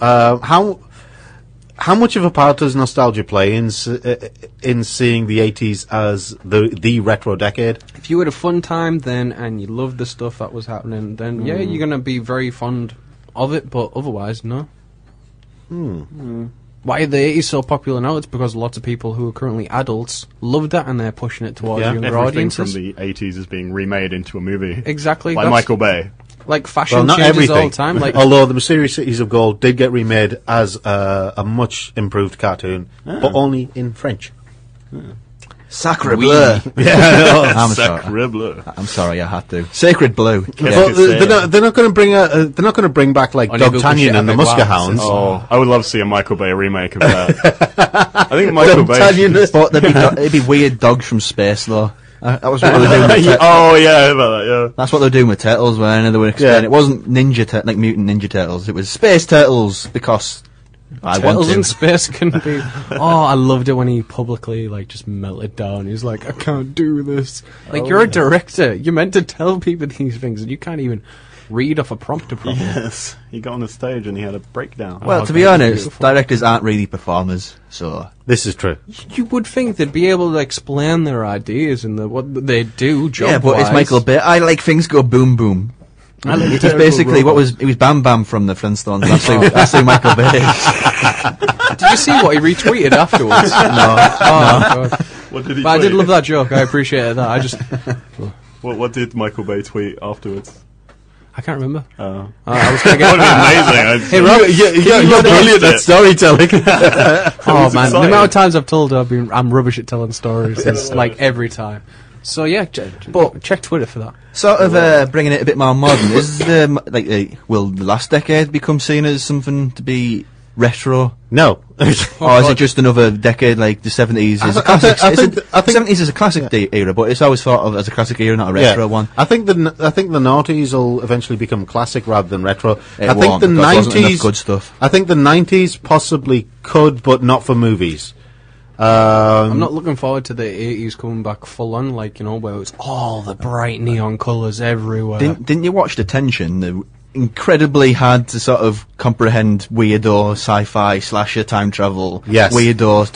How much of a part does nostalgia play in seeing the 80s as the retro decade? If you had a fun time then and you loved the stuff that was happening, then yeah, you're going to be very fond of it, but otherwise, no. Why are the 80s so popular now? It's because lots of people who are currently adults loved it and they're pushing it towards Yeah. younger Everything from audiences. the 80s is being remade into a movie. Exactly. Like that's- Michael Bay. Like fashion Well, not changes everything. all the time. Like Although the Mysterious Cities of Gold did get remade as a much improved cartoon, but only in French. Sacre Oui. bleu. Yeah, I'm sorry. Sacre bleu. I'm sorry, I had to. Sacred blue. But they're not going to bring back like On les D'Artagnan and the bouches Musker avec Hounds. Oh, I would love to see a Michael Bay remake of that. I think Michael Bay. But it'd be weird dogs from space, though. That was what they were doing with Oh yeah, about that. Yeah. That's what they were doing with Turtles, when they were explaining. Yeah. It wasn't like Mutant Ninja Turtles. It was Space Turtles, because I want Turtles to. in space can be. Oh, I loved it when he publicly just melted down. He's like, I can't do this. You're a director. You're meant to tell people these things, and you can't even read off a prompter properly. Yes, he got on the stage and he had a breakdown. Well, to be honest, directors aren't really performers, so... This is true. You would think they'd be able to explain their ideas and what they do. Yeah, but it's Michael Bay. I like things go boom boom. It's basically it was Bam Bam from the Flintstones. That's who Michael Bay is. Did you see what he retweeted afterwards? No. Oh, God. What did he? But I did tweet? love that joke. I appreciated that. I just. What did Michael Bay tweet afterwards? I can't remember. I was going to get... amazing. Hey, Rob, You're brilliant at storytelling. oh, man. The amount of times I've told I'm rubbish at telling stories. It's like every time. So, yeah, but check Twitter for that. Sort of bringing it a bit more modern. Will the last decade become seen as something to be retro? No. Or is it just another decade like the 70s is a classic? I think 70s is a classic era, but it's always thought of as a classic era, not a retro one. I think the noughties will eventually become classic rather than retro. I think the 90s good stuff. I think the 90s possibly could, but not for movies. I'm not looking forward to the 80s coming back full on, like, you know, where it's all the bright neon colours everywhere. Didn't you watch Detention? The incredibly hard to sort of comprehend weirdo sci-fi slasher time travel. Yes. Weirdo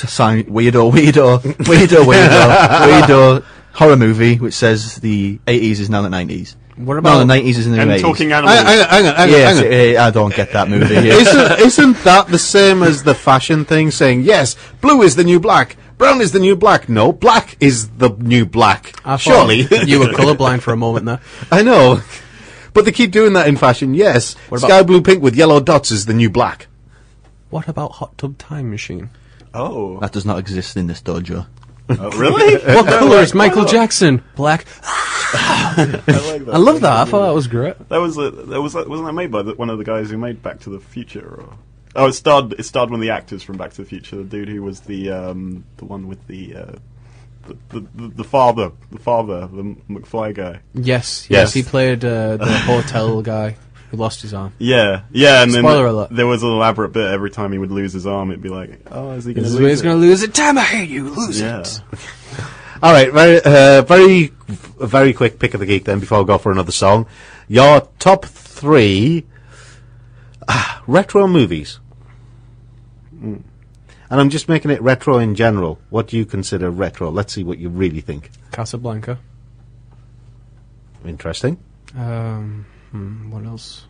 horror movie which says the 80s is now the 90s. What about the 90s is in the 80s? And talking animals. Hang on. Yes, I don't get that movie. Isn't that the same as the fashion thing, saying, yes, blue is the new black, brown is the new black? No, black is the new black. Surely. You were colourblind for a moment there. I know. But they keep doing that in fashion, yes. Sky blue pink with yellow dots is the new black. What about Hot Tub Time Machine? Oh. That does not exist in this dojo. Really? What colour is Michael Jackson? Black. I like that. I love that. I thought that was great. Wasn't that made by one of the guys who made Back to the Future? Or? It starred one of the actors from Back to the Future. The dude who was the one with the father, the McFly guy. Yes. He played the hotel guy who lost his arm. Yeah, and Spoiler then alert. there was an elaborate bit every time he would lose his arm. It'd be like, oh, is he going to lose it? He's going to lose it. Damn, I hate you. Lose it. All right, very quick pick of the geek then before I go for another song. Your top 3 retro movies. And I'm just making it retro in general. What do you consider retro? Let's see what you really think. Casablanca. Interesting. What else?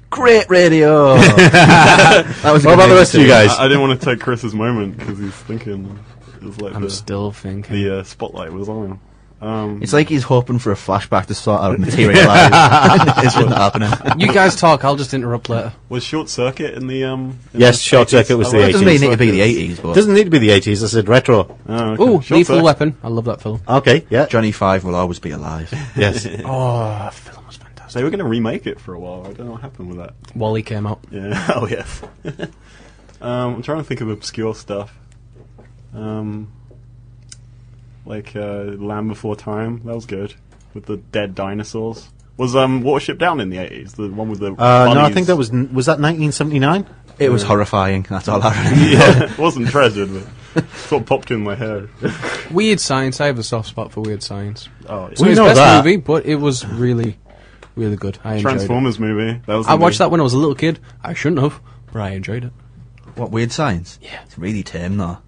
Great radio. That was what about the rest of you guys? I didn't want to take Chris's moment because he's thinking. It was like I'm still thinking. The spotlight was on him. It's like he's hoping for a flashback to sort out materialise. It's not happening. You guys talk. I'll just interrupt later. Was Short Circuit in the yes, Short Circuit was the 80s. It doesn't need to be the 80s, but It doesn't need to be the 80s. I said retro. Oh, okay. Ooh, Short Lethal Circuit. Weapon. I love that film. Okay, yeah. Johnny Five will always be alive. Yes. Oh, that film was fantastic. They were going to remake it for a while. I don't know what happened with that. Wall-E came out. Yeah. Oh yes. I'm trying to think of obscure stuff. Like Land Before Time. That was good with the dead dinosaurs. Was Watership Down in the 80s? The one with the no, I think that was that 1979? It was horrifying. That's all I remember. Yeah, it wasn't treasured, but sort of popped in my head. Weird Science. I have a soft spot for Weird Science. Oh, It's not his best movie, but it was really, really good. I enjoyed Transformers movie. That was. I watched that when I was a little kid. I shouldn't have, but I enjoyed it. What, Weird Science? Yeah. It's really tame, though.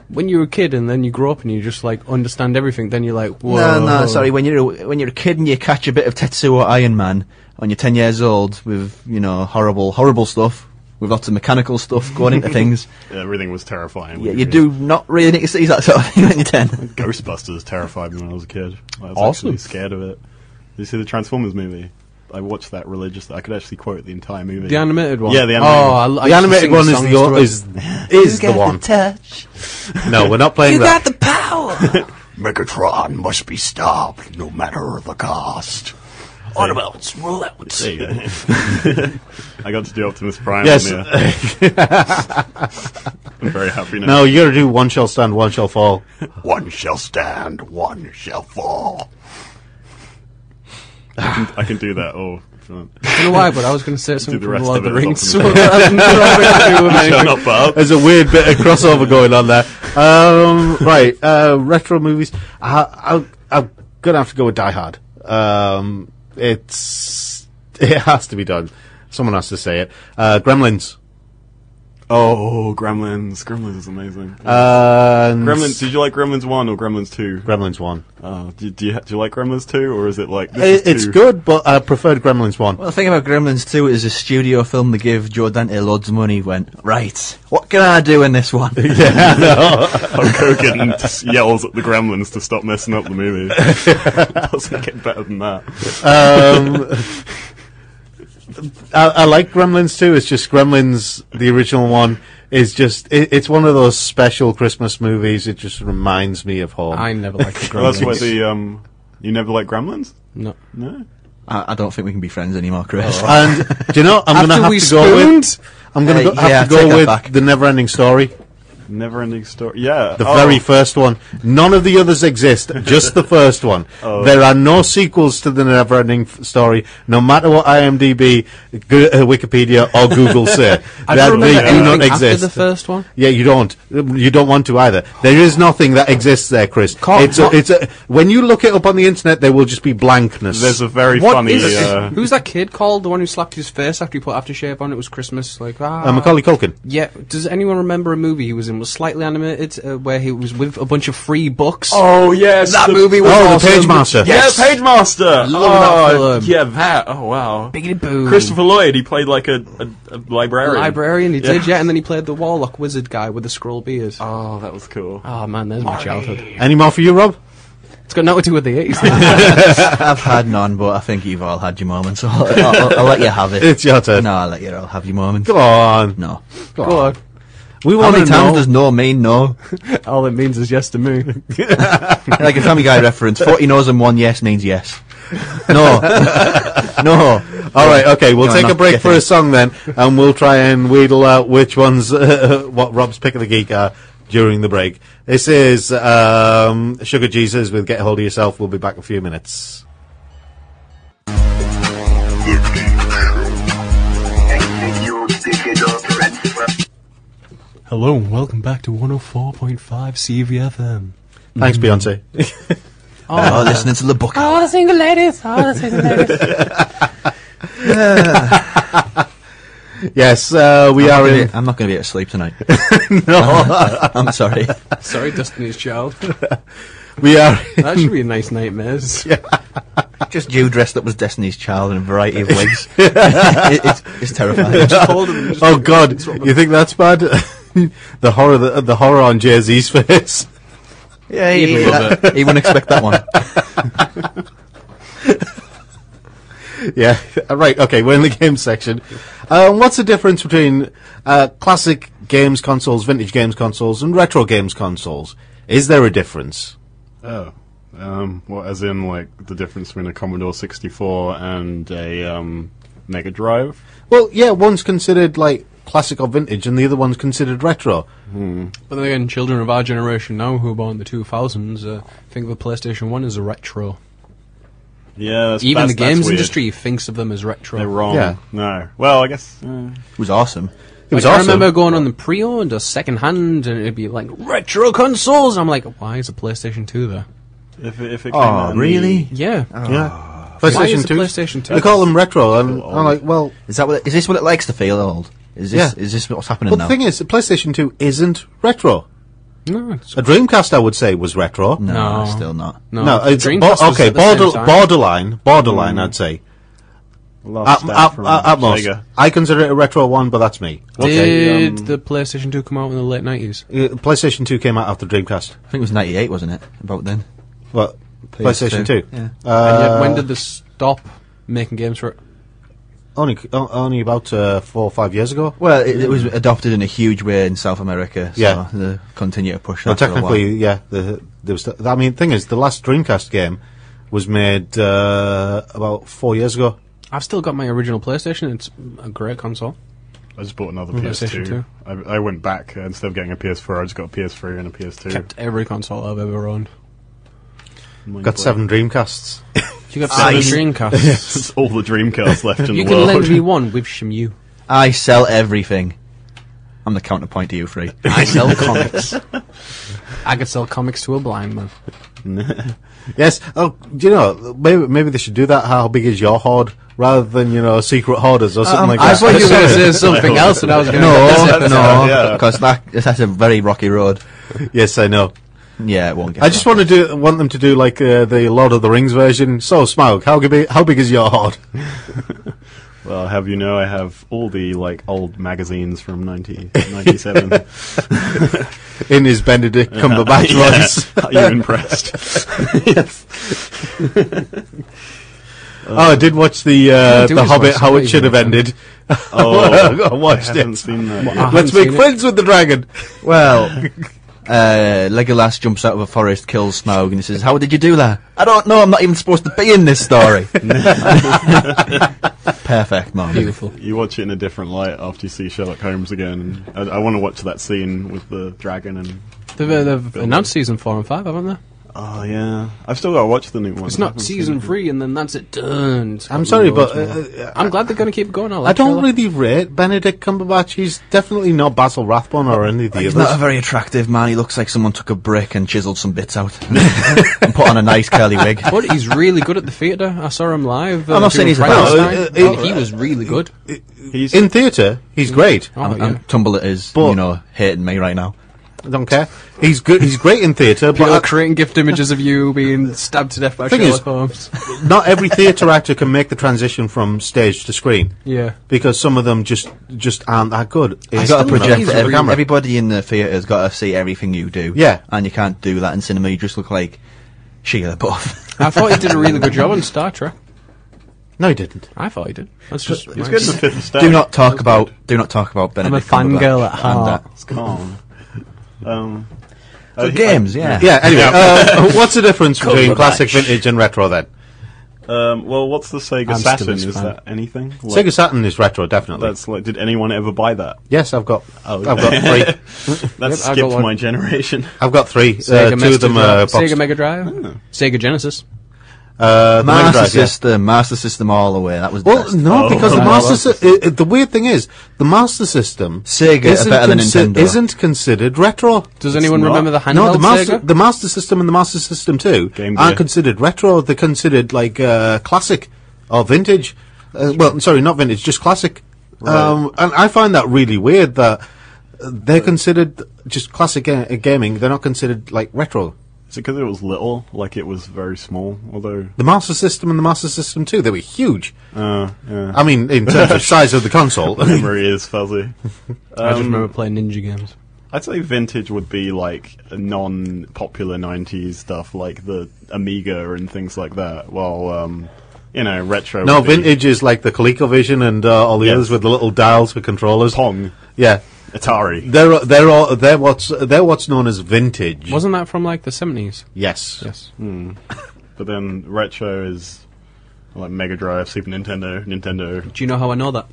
When you're a kid and then you grow up and you just like understand everything, then you're like, whoa. No, sorry. When you're a kid and you catch a bit of Tetsuo Iron Man when you're 10 years old with, you know, horrible stuff, with lots of mechanical stuff going into things. Yeah, everything was terrifying. Yeah, you do not really need to see that sort of thing when you're 10. Ghostbusters terrified me when I was a kid. I was Awesome. actually scared of it. Did you see the Transformers movie? I watched that religiously. I could actually quote the entire movie. The animated one? Yeah, the animated one. The animated one is the one. touch. No, we're not playing You that. got the power. Megatron must be stopped, no matter the cost. Autobots, roll out. There you go. I got to do Optimus Prime. Yes. I'm very happy now. No, you gotta do one shall stand, one shall fall. One shall stand, one shall fall. I can do that. Oh, if you want. I don't know why, but I was going to say something the from rest Lord of of the it as Rings. Optimus So that has nothing to do with Shut anything. up, Bob. There's a weird bit of crossover going on there. Right, retro movies. I'm gonna have to go with Die Hard. It has to be done. Someone has to say it. Gremlins. Oh, Gremlins. Gremlins is amazing. Gremlins. Did you like Gremlins 1 or Gremlins 2? Gremlins 1. Do you like Gremlins 2, or is it like... It's good, but I preferred Gremlins 1. Well, the thing about Gremlins 2 is a studio film to give Joe Dante loads of money. Went, right, what can I do in this one? Yeah, I know. Hulk Hogan just yells at the Gremlins to stop messing up the movie. Doesn't get better than that. I like Gremlins 2. It's just Gremlins, the original one, is just... It's one of those special Christmas movies. It just reminds me of home. I never liked the Gremlins. Well, that's why the... You never like Gremlins? No. No? I don't think we can be friends anymore, Chris. And do you know? I'm going to have to go with. I'm going to have to go with the Never-Ending Story. Never-ending story. Yeah. The very first one. None of the others exist. Just the first one. There are no sequels to the Never-Ending Story, no matter what IMDb, Wikipedia, or Google say. I don't remember they do not anything exist. After the first one. Yeah, you don't. You don't want to either. There is nothing that exists there, Chris. When you look it up on the internet, there will just be blankness. There's a very funny... Who's that kid called? The one who slapped his face after he put aftershave on? It was Christmas. Macaulay Culkin. Yeah. Does anyone remember a movie he was in? Was slightly animated, where he was with a bunch of free books. Oh yes, that movie was awesome. The Page Master. Yes, Page Master. Love that film. Yeah, that. Oh wow. Biggity boom. Christopher Lloyd. He played like a librarian. He did, yeah, and then he played the Warlock Wizard guy with the scroll beard. Oh, that was cool. Oh man, there's my childhood. Any more for you, Rob? It's got nothing to do with the 80s. I've had none, but I think you've all had your moments, so I'll let you have it. It's your turn. No, I'll let you all have your moments. Come on. No. Go on. How many times does no mean no? All it means is yes to me. Like a Family Guy reference, 40 no's and 1 yes means yes. No. No. Alright, okay, we'll take a break for a song then, and we'll try and wheedle out which ones, what Rob's Pick of the Geek are during the break. This is Sugar Jesus with Get Hold of Yourself. We'll be back in a few minutes. Hello and welcome back to 104.5 CVFM. Thanks, Beyonce. Listening to the book. All the single ladies. Yes, we are in... I'm not going to be able to sleep tonight. No. I'm sorry. Sorry, Destiny's Child. We are... That should be a nice nightmares. Yeah. Just you dressed up as Destiny's Child in a variety of wigs. It's terrifying. Oh God, you think that's bad? The horror on Jay-Z's face. Yeah, he wouldn't expect that one. Yeah, right, okay, we're in the game section. What's the difference between classic games consoles, vintage games consoles, and retro games consoles? Is there a difference? Oh. What, as in, like, the difference between a Commodore 64 and a Mega Drive? Well, yeah, one's considered, like, classic or vintage, and the other one's considered retro. But then again, children of our generation now who are born in the 2000s think the PlayStation 1 is a retro. Yeah, even the games weird. Industry thinks of them as retro. They're wrong. Yeah. No. Well, I guess... It was awesome. It was I awesome. remember going on the pre-owned or second-hand, and it'd be like, retro consoles! I'm like, why is a PlayStation 2 there? If it came out in really? Yeah. Yeah. Why is it 2. PlayStation 2? They call them retro, and I'm like, well... Is this what it likes to feel old? Is this what's happening But now? the thing is, the PlayStation 2 isn't retro. No, it's A Dreamcast, I would say, was retro. No, No. still not. No, it's Dreamcast was okay. at the same time. Borderline, I'd say. Last stat from At most, Sega. I consider it a retro one, but that's me. Did the PlayStation 2 come out in the late 90s? PlayStation 2 came out after Dreamcast. I think it was 98, wasn't it? About then. What? PlayStation 2. Yeah. And yet, when did they stop making games for it? Only about 4 or 5 years ago. Well, it was adopted in a huge way in South America, so Yeah. they continue to push Well, that for a while. technically, yeah. There was. I mean, the thing is, the last Dreamcast game was made about 4 years ago. I've still got my original PlayStation. It's a great console. I just bought another PlayStation PS2. I went back. Instead of getting a PS4, I just got a PS3 and a PS2. Kept every console I've ever owned. Got 7 Dreamcasts. You got 7 Dreamcasts. It's all the Dreamcasts left in You the can world. lend me one with Shemu. I sell everything. I'm the counterpoint to you three. I sell comics. I could sell comics to a blind man. Yes. Oh, do you know, maybe they should do that. How big is your hoard? Rather than, secret hoarders or something like that. I thought you were going to say something else, and I was going to No, because that's a very rocky road. Yes, I know. Yeah, it won't get. I just want them to do like the Lord of the Rings version. So, Smaug, how big is your hoard? Well, have you know, I have all the old magazines from 97. In his Benedict Cumberbatch voice. Are you impressed? Yes. I did watch the Hobbit, how it should have ended. I watched I haven't seen that yet. Let's make friends with the dragon. Well, Legolas jumps out of a forest, kills Smaug, and he says, "How did you do that?" "I don't know. I'm not even supposed to be in this story." Perfect, man. Beautiful. You watch it in a different light after you see Sherlock Holmes again. And I want to watch that scene with the dragon and. They've announced season 4 and 5, haven't they? Oh yeah, I've still got to watch the new one. It's not season 3, and then that's it done. I'm sorry, but I'm glad they're going to keep going. I don't really rate Benedict Cumberbatch. He's definitely not Basil Rathbone or any of the He's others. not a very attractive man. He looks like someone took a brick and chiseled some bits out and put on a nice curly wig. But he's really good at the theatre. I saw him live. I'm not saying he's he was really good. In theatre, he's great. And Tumblr is, hating me right now. I don't care. He's good. He's great in theatre, People but creating gift images of you being stabbed to death by Sherlock Holmes. not every theatre actor can make the transition from stage to screen. Yeah, because some of them just aren't that good. You've got to project camera. Everybody in the theatre's got to see everything you do. Yeah, and you can't do that in cinema. You just look like Shia LaBeouf. I thought he did a really good job on Star Trek. No, he didn't. I thought he did. That's just. He's good in the Fifth Estate. Do not talk about Benedict. I'm a fangirl at heart. It's calm. Games, yeah. Yeah, anyway, what's the difference between classic, vintage, and retro then? Well, what's the Sega Saturn? Is that anything? Sega Saturn is retro, definitely. That's did anyone ever buy that? Yes, I've got 3. That skipped my generation. I've got 3. Sega 2 of them are Sega Mega Drive, Sega Genesis. Master System all the way. That was the best. No, because the Master the weird thing is the Master System Sega are better than Nintendo. Isn't considered retro. Does anyone remember the handheld Sega? The Master System and the Master System 2 aren't considered retro. They're considered like classic or vintage. Sorry, not vintage, just classic. Right. And I find that really weird that they're considered just classic gaming. They're not considered like retro. Is it because it was little? Like it was very small? Although the Master System and the Master System 2, they were huge. Yeah. I mean, in terms of size of the console. Memory is fuzzy. I just remember playing ninja games. I'd say vintage would be like non-popular 90s stuff, like the Amiga and things like that. While, retro. No, vintage is like the ColecoVision and all the others with the little dials for controllers. Pong. Yeah. Atari. They're what's known as vintage. Wasn't that from like the 70s? Yes. But then retro is like Mega Drive, Super Nintendo. Do you know how I know that?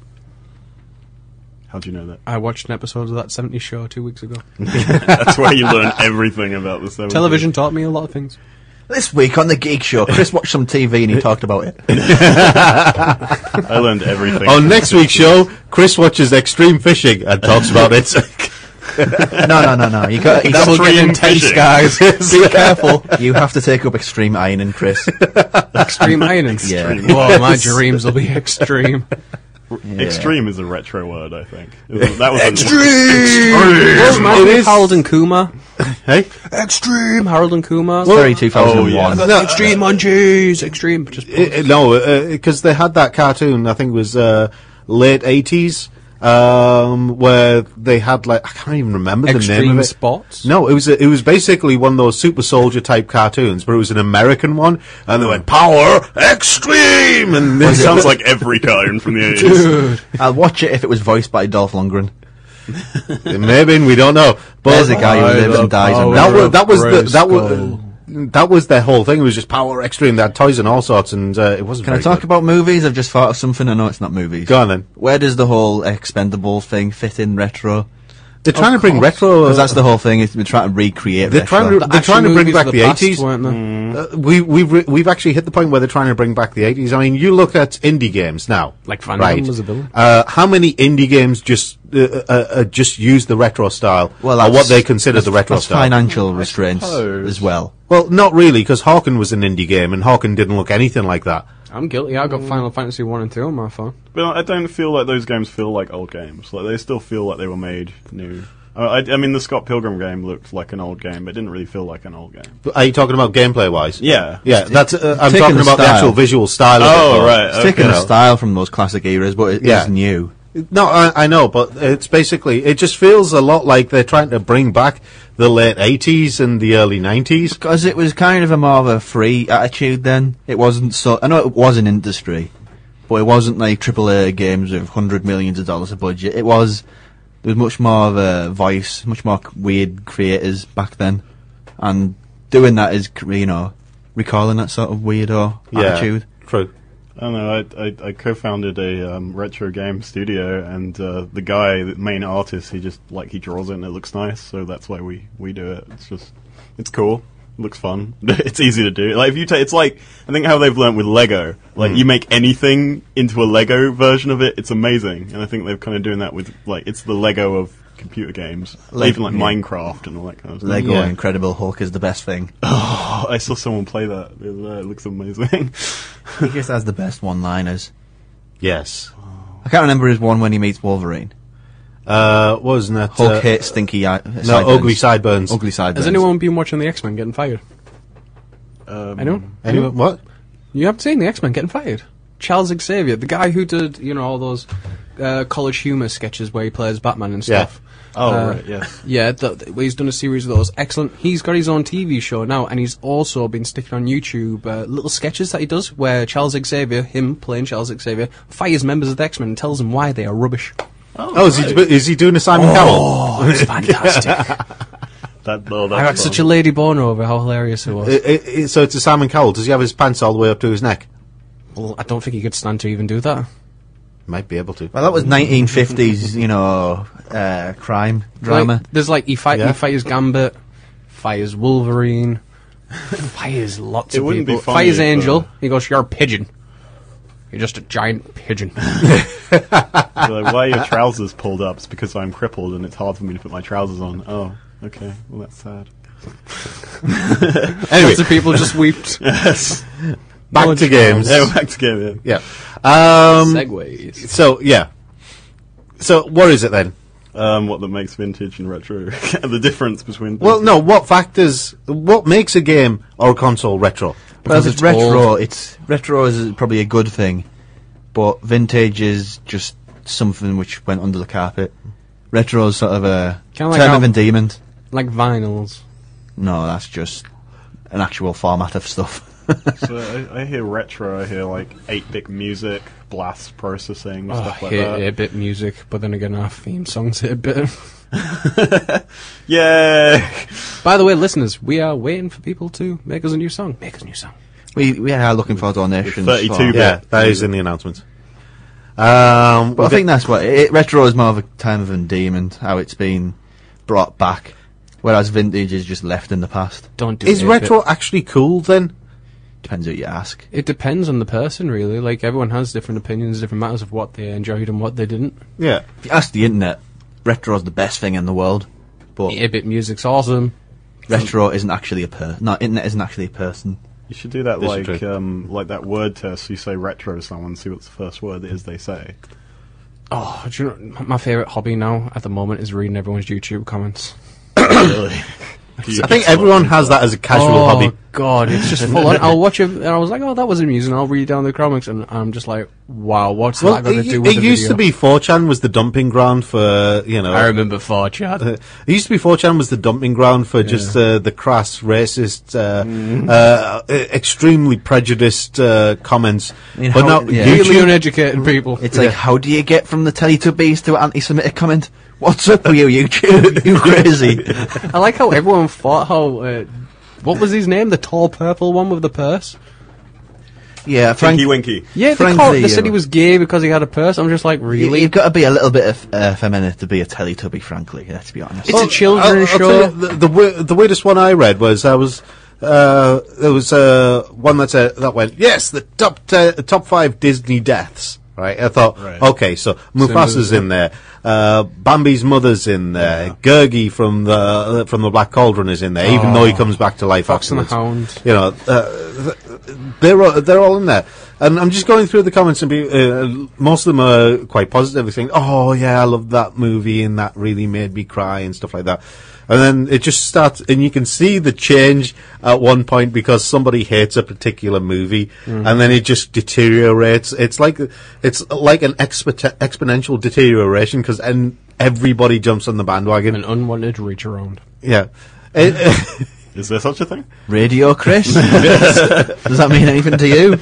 How do you know that? I watched an episode of that 70s show 2 weeks ago. That's where you learn everything about the 70s. Television taught me a lot of things. This week on the Geek Show, Chris watched some TV and he talked about it. I learned everything. On next week's show, Chris watches Extreme Fishing and talks about it. No. You got that will get intense, guys. Be careful. You have to take up extreme ironing, Chris. Extreme ironing? Yeah. Whoa, my dreams will be extreme. Yeah. Extreme is a retro word, I think. That was Extreme! It is Harold and Kumar. Hey? Extreme! Harold and Kumar. Very 2001. No, extreme munchies! Extreme. Because they had that cartoon, I think it was late 80s, where they had like, I can't even remember the name of it. Extreme Sports? No, it was basically one of those super soldier type cartoons, but it was an American one, and they went, Power Extreme! And it sounds like every cartoon from the 80s. Dude. I'll watch it if it was voiced by Dolph Lundgren. Maybe, we don't know. But there's a guy who lives and dies on that was their whole thing. It was just Power Extreme. They had toys and all sorts, and it wasn't. Can I talk about movies? I've just thought of something. I know it's not movies. Go on then. Where does the whole Expendables thing fit in retro? They're trying to bring retro. Because that's the whole thing. Is we're trying to recreate. They're retro. trying to bring back the past, 80s. weren't they? We've actually hit the point where they're trying to bring back the 80s. I mean, you look at indie games now, Like Van right? Damme was a villain. How many indie games just use the retro style, or what they consider the retro style? Financial restraints as well. Well, not really, because Hawken was an indie game, and Hawken didn't look anything like that. I'm guilty. I got Final Fantasy 1 and 2 on my phone. But I don't feel like those games feel like old games. Like they still feel like they were made new. I mean, the Scott Pilgrim game looked like an old game, but it didn't really feel like an old game. Are you talking about gameplay-wise? Yeah. Yeah, that's. I'm taking talking the about the style. actual visual style. Oh, of it, right. It's Okay. taking a style from those classic eras, but it is new. No, I know, but it's basically, it just feels a lot like they're trying to bring back the late 80s and the early 90s. Because it was kind of a more of a free attitude then. It wasn't so... I know it was an industry, but it wasn't like AAA games with $100 million of budget. There was much more of a voice, much more weird creators back then. And doing that is, recalling that sort of weirdo attitude. True. I don't know. I co-founded a retro game studio, and the guy, the main artist, he draws it and it looks nice, so that's why we do it. It's cool. It looks fun. It's easy to do. Like if you it's like I think how they've learnt with Lego. Like you make anything into a Lego version of it, it's amazing. And I think they're kind of doing that with it's the Lego of computer games, even like Minecraft and all that kind of stuff. Lego Incredible Hulk is the best thing. Oh, I saw someone play that. It looks amazing. He just has the best one-liners. Yes. I can't remember his one when he meets Wolverine. Wasn't that... Hulk hates stinky sideburns. ugly sideburns. Ugly sideburns. Has anyone been watching the X-Men getting fired? Anyone? Anyone? What? You haven't seen the X-Men getting fired? Charles Xavier, the guy who did, all those college humour sketches where he plays Batman and stuff. Oh, right, yes. Yeah, he's done a series of those. Excellent. He's got his own TV show now, and he's also been sticking on YouTube little sketches that he does where Charles Xavier, him playing Charles Xavier, fires members of the X-Men and tells them why they are rubbish. Is he doing a Simon Cowell? Oh, it's fantastic. I got such a lady boner over how hilarious it was. So it's a Simon Cowell. Does he have his pants all the way up to his neck? Well, I don't think he could stand to even do that. Might be able to. Well, that was 1950s, crime drama. There's he fires Gambit, fires Wolverine, fires lots of wouldn't people. be funny Fires if, Angel. He goes, "You're a pigeon. You're just a giant pigeon." Like, why are your trousers pulled up? It's because I'm crippled and it's hard for me to put my trousers on. Oh, okay. Well, that's sad. Anyway, Lots of people just wept. Yes. back to games. Yeah, back to game. Yeah. Segways. So, yeah. So, what is it then? What that makes vintage and retro? The difference between. Well, no, what makes a game or a console retro? Because it's it's retro. old. Retro is probably a good thing, but vintage is just something which went under the carpet. Retro is sort of a Kinda like term how- of endearment. Like vinyls. No, that's just an actual format of stuff. So I hear retro. I hear like 8-bit music, blast processing, Oh, stuff like hate that. 8-bit music, but then again, our theme song's 8-bit. Yay! By the way, listeners, we are waiting for people to make us a new song. Make us a new song. We are looking for donations. 32-bit. Yeah, that is in the announcement. But I think that's what retro is more of a time of endearment. How it's been brought back, whereas vintage is just left in the past. Don't do Is 8-bit. retro actually cool then? Depends who you ask. It depends on the person, really. Like, everyone has different opinions, different matters of what they enjoyed and what they didn't. Yeah. If you ask the internet, retro is the best thing in the world. But 8-bit music's awesome. retro isn't actually a person. No, internet isn't actually a person. You should do that This is like that word test. You say retro to someone, see what the first word is they say. Oh, do you know, my favourite hobby now at the moment is reading everyone's YouTube comments. Really? I think everyone has that as a casual hobby. God, it's just full on. I'll watch it, and I was like, oh, that was amusing. I'll read down the comics, and I'm just like, wow, what's that going to do with it the used to video? be 4chan was the dumping ground for, I remember 4chan. It used to be 4chan was the dumping ground for just the crass, racist, extremely prejudiced comments. I mean, but how- now yeah. Really YouTube, uneducated people. It's like, how do you get from the Teletubbies to an anti-Semitic comment? What's up with you, YouTube? You crazy? I like how everyone thought how... what was his name? The tall purple one with the purse? Yeah, Frankie Winky. Yeah, they said he was gay because he had a purse. I'm just like, really? You've got to be a little bit effeminate to be a Teletubby, frankly. Let's be honest. It's a children's show. The weirdest one I read was there was one that went, yes, the top 5 Disney deaths. Right, I thought, okay, so Mufasa's in there, Bambi's mother's in there, Gurgi from the Black Cauldron is in there, even though he comes back to life Fox afterwards. and the Hound. You know, they're all in there, and I'm just going through the comments, and most of them are quite positive. They think, oh yeah, I love that movie, and that really made me cry and stuff like that. And then it just starts, and you can see the change at one point because somebody hates a particular movie, and then it just deteriorates. It's like an exponential deterioration because everybody jumps on the bandwagon. An unwanted reach around. Yeah. Is there such a thing? Radio, Chris? Does that mean anything to you?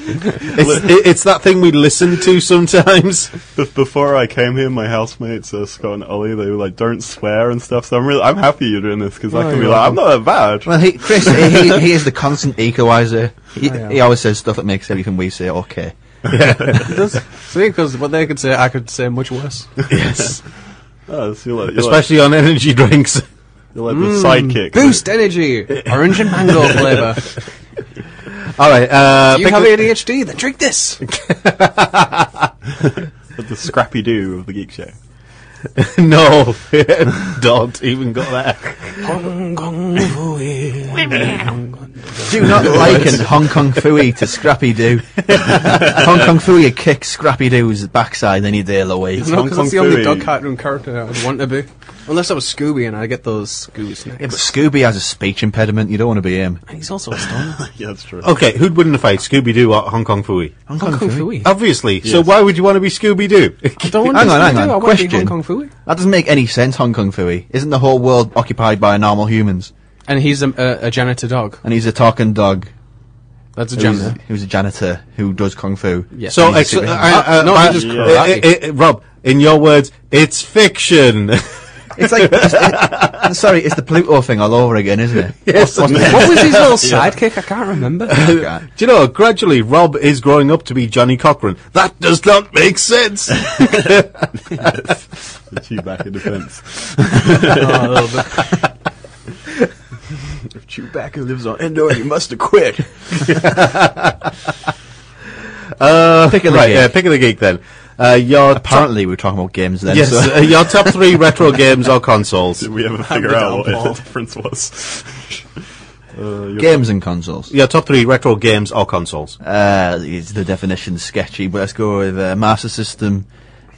It's that thing we listen to sometimes. Before I came here, my housemates Scott and Ollie, they were like, "Don't swear" and stuff. So I'm happy you're doing this because I can be like, "I'm not that bad." Well, Chris, he is the constant equalizer. He always says stuff that makes everything we say okay. Yeah. It does. See, because what they could say, I could say much worse. Yes. Especially on energy drinks. You're like the sidekick. Boost energy, orange and mango flavour. All right. Do you have ADHD? Then drink this. The Scrappy Doo of the Geek Show. No, don't even go there. Do not liken Hong Kong Phooey to Scrappy Doo. Hong Kong Phooey would kick Scrappy Doo's backside any day of the week. No, because that's the only dog cartoon character I would want to be. Unless I was Scooby and I get those Scooby snacks. Yeah, but Scooby has a speech impediment. You don't want to be him. And he's also a stoner. Yeah, that's true. Okay, who'd win in a fight, Scooby-Doo or Hong Kong Phooey? Hong Kong Phooey. Obviously. Yes. So why would you want to be Scooby-Doo? I don't want Hang to on. I want to be Question. Hong Kong Phooey. That doesn't make any sense, Hong Kong Phooey. Isn't the whole world occupied by normal humans? And he's a janitor dog. And he's a talking dog. That's a janitor. Who's a janitor who does kung fu. Yeah. So, no, he just karate. Rob, in your words, it's fiction. It's like, it's the Pluto thing all over again, isn't it? Yes. What was his little sidekick? I can't remember. Do you know, gradually Rob is growing up to be Johnny Cochran. That does not make sense. The Chewbacca defense. A little bit. If Chewbacca lives on Endor, he must have quit. Pick of the geek then. Apparently we're talking about games then. Yes, So. your top 3 retro games or consoles. Did we ever figure out what the difference was? Games and consoles. Your top 3 retro games or consoles. The definition's sketchy, but let's go with Master System,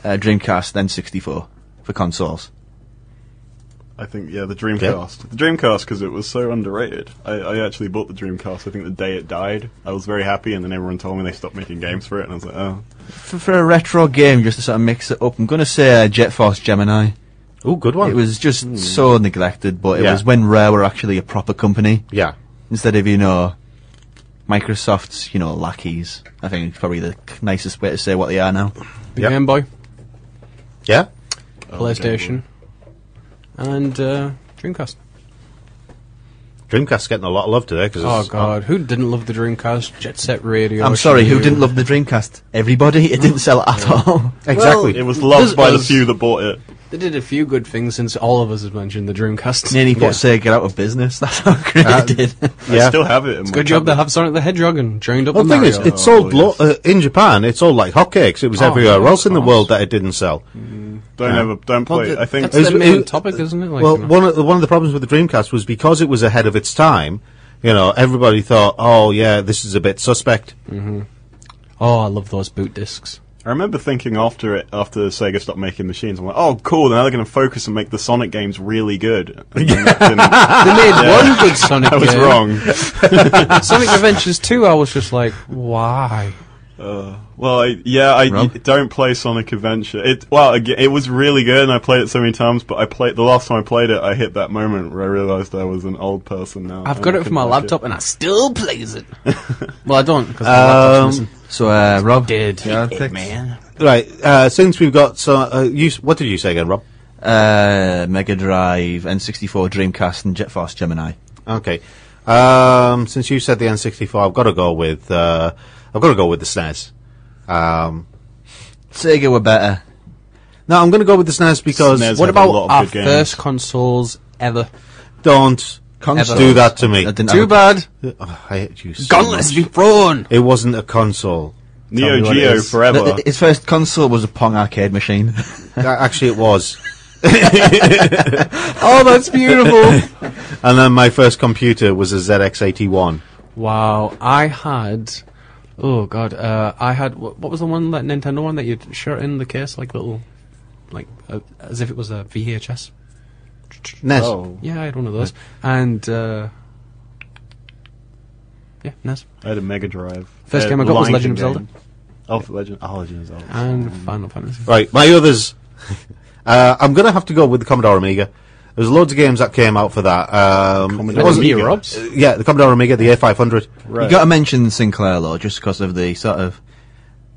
Dreamcast, then 64 for consoles. I think, the Dreamcast. Okay. The Dreamcast, because it was so underrated. I actually bought the Dreamcast, I think the day it died. I was very happy, and then everyone told me they stopped making games for it, and I was like, oh. For a retro game, just to sort of mix it up, I'm going to say Jet Force Gemini. Oh, good one. It was just so neglected, but it was when Rare were actually a proper company. Yeah. Instead of, Microsoft's, lackeys. I think it's probably the nicest way to say what they are now. The Game Boy. Yeah? PlayStation. And Dreamcast. Dreamcast's getting a lot of love today. Oh, God. Who didn't love the Dreamcast? Jet Set Radio. I'm sorry, who didn't love the Dreamcast? Everybody. It didn't sell at all. Exactly. It was loved by the few that bought it. They did a few good things since all of us have mentioned the Dreamcast. Nearly put Sega out of business. That's how great it did. I still have it. It's a good job they have Sonic the Hedgehog and joined up Well, with the thing Mario. is, it sold in Japan. It sold like hotcakes. It was everywhere else in the world that it didn't sell. Don't play it. I think that's the main topic, isn't it? One of the problems with the Dreamcast was because it was ahead of its time. Everybody thought, "Oh, yeah, this is a bit suspect." Mm-hmm. Oh, I love those boot discs. I remember thinking after Sega stopped making machines, I'm like, oh, cool, now they're going to focus and make the Sonic games really good. They made one good Sonic game. I was wrong. Sonic Adventures 2, I was just like, why? I don't play Sonic Adventure. It was really good, and I played it so many times. But the last time I played it, I hit that moment where I realised I was an old person now. I've got it for my laptop, and I still plays it. Well, I don't because my laptop's missing. So, Rob, man. Right. Since we've got what did you say again, Rob? Mega Drive, N64, Dreamcast, and Jet Force Gemini. Okay. Since you said the N64, I've got to go with the SNES. Sega were better. No, I'm going to go with the SNES because SNES What have a lot about of our good games. first consoles ever? don't do that to me. I didn't Too have bad. Oh, I hate you so Gauntlets much. be thrown. It wasn't a console. Neo Tell me what it Geo is. forever. His first console was a Pong arcade machine. Actually, it was. Oh, that's beautiful. And then my first computer was a ZX81. Wow, I had. Oh God, I had. What was the one, that Nintendo one that you'd shirt in the case, like little, like as if it was a VHS. NES. Oh, Yeah, I had one of those, and yeah, NES. I had a Mega Drive. First game I got was Lion Legend of King Zelda. game. Oh, Legend of Zelda. And Final Fantasy. Right, my others. I'm going to have to go with the Commodore Amiga. There's loads of games that came out for that. Commodore it wasn't- Amiga. Robs. Yeah, the Commodore Amiga, the A500. Right. You got to mention Sinclair though, just because of the sort of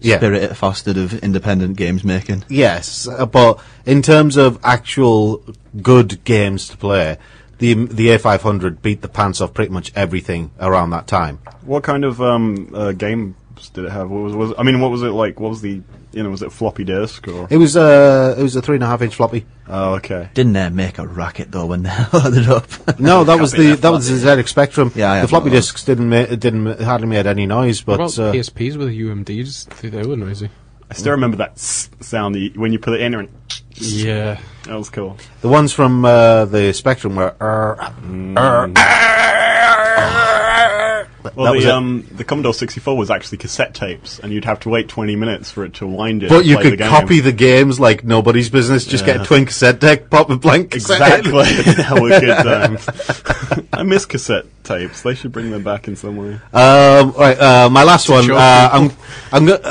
Yeah. spirit it fostered of independent games making. Yes, but in terms of actual good games to play, the A500 beat the pants off pretty much everything around that time. What kind of games did it have? What was I mean, what was it like? What was the was it floppy disk or? It was a 3.5-inch floppy. Oh, okay. Didn't they make a racket though when they loaded up? No, that was Copy the that ZX Spectrum. Yeah, I the have floppy one of those. disks didn't hardly made any noise, What but about PSPs with UMDs? They were noisy. I still remember that sound when you put it in and Yeah. that was cool. the ones from the Spectrum were. Well, that was the Commodore 64 was actually cassette tapes, and you'd have to wait 20 minutes for it to wind it. But and you play could the game. copy the games like nobody's business. Just get a twin cassette deck, pop a blank cassette in. Exactly. That were good times. I miss cassette tapes. They should bring them back in some way. Right, my last one. show I'm going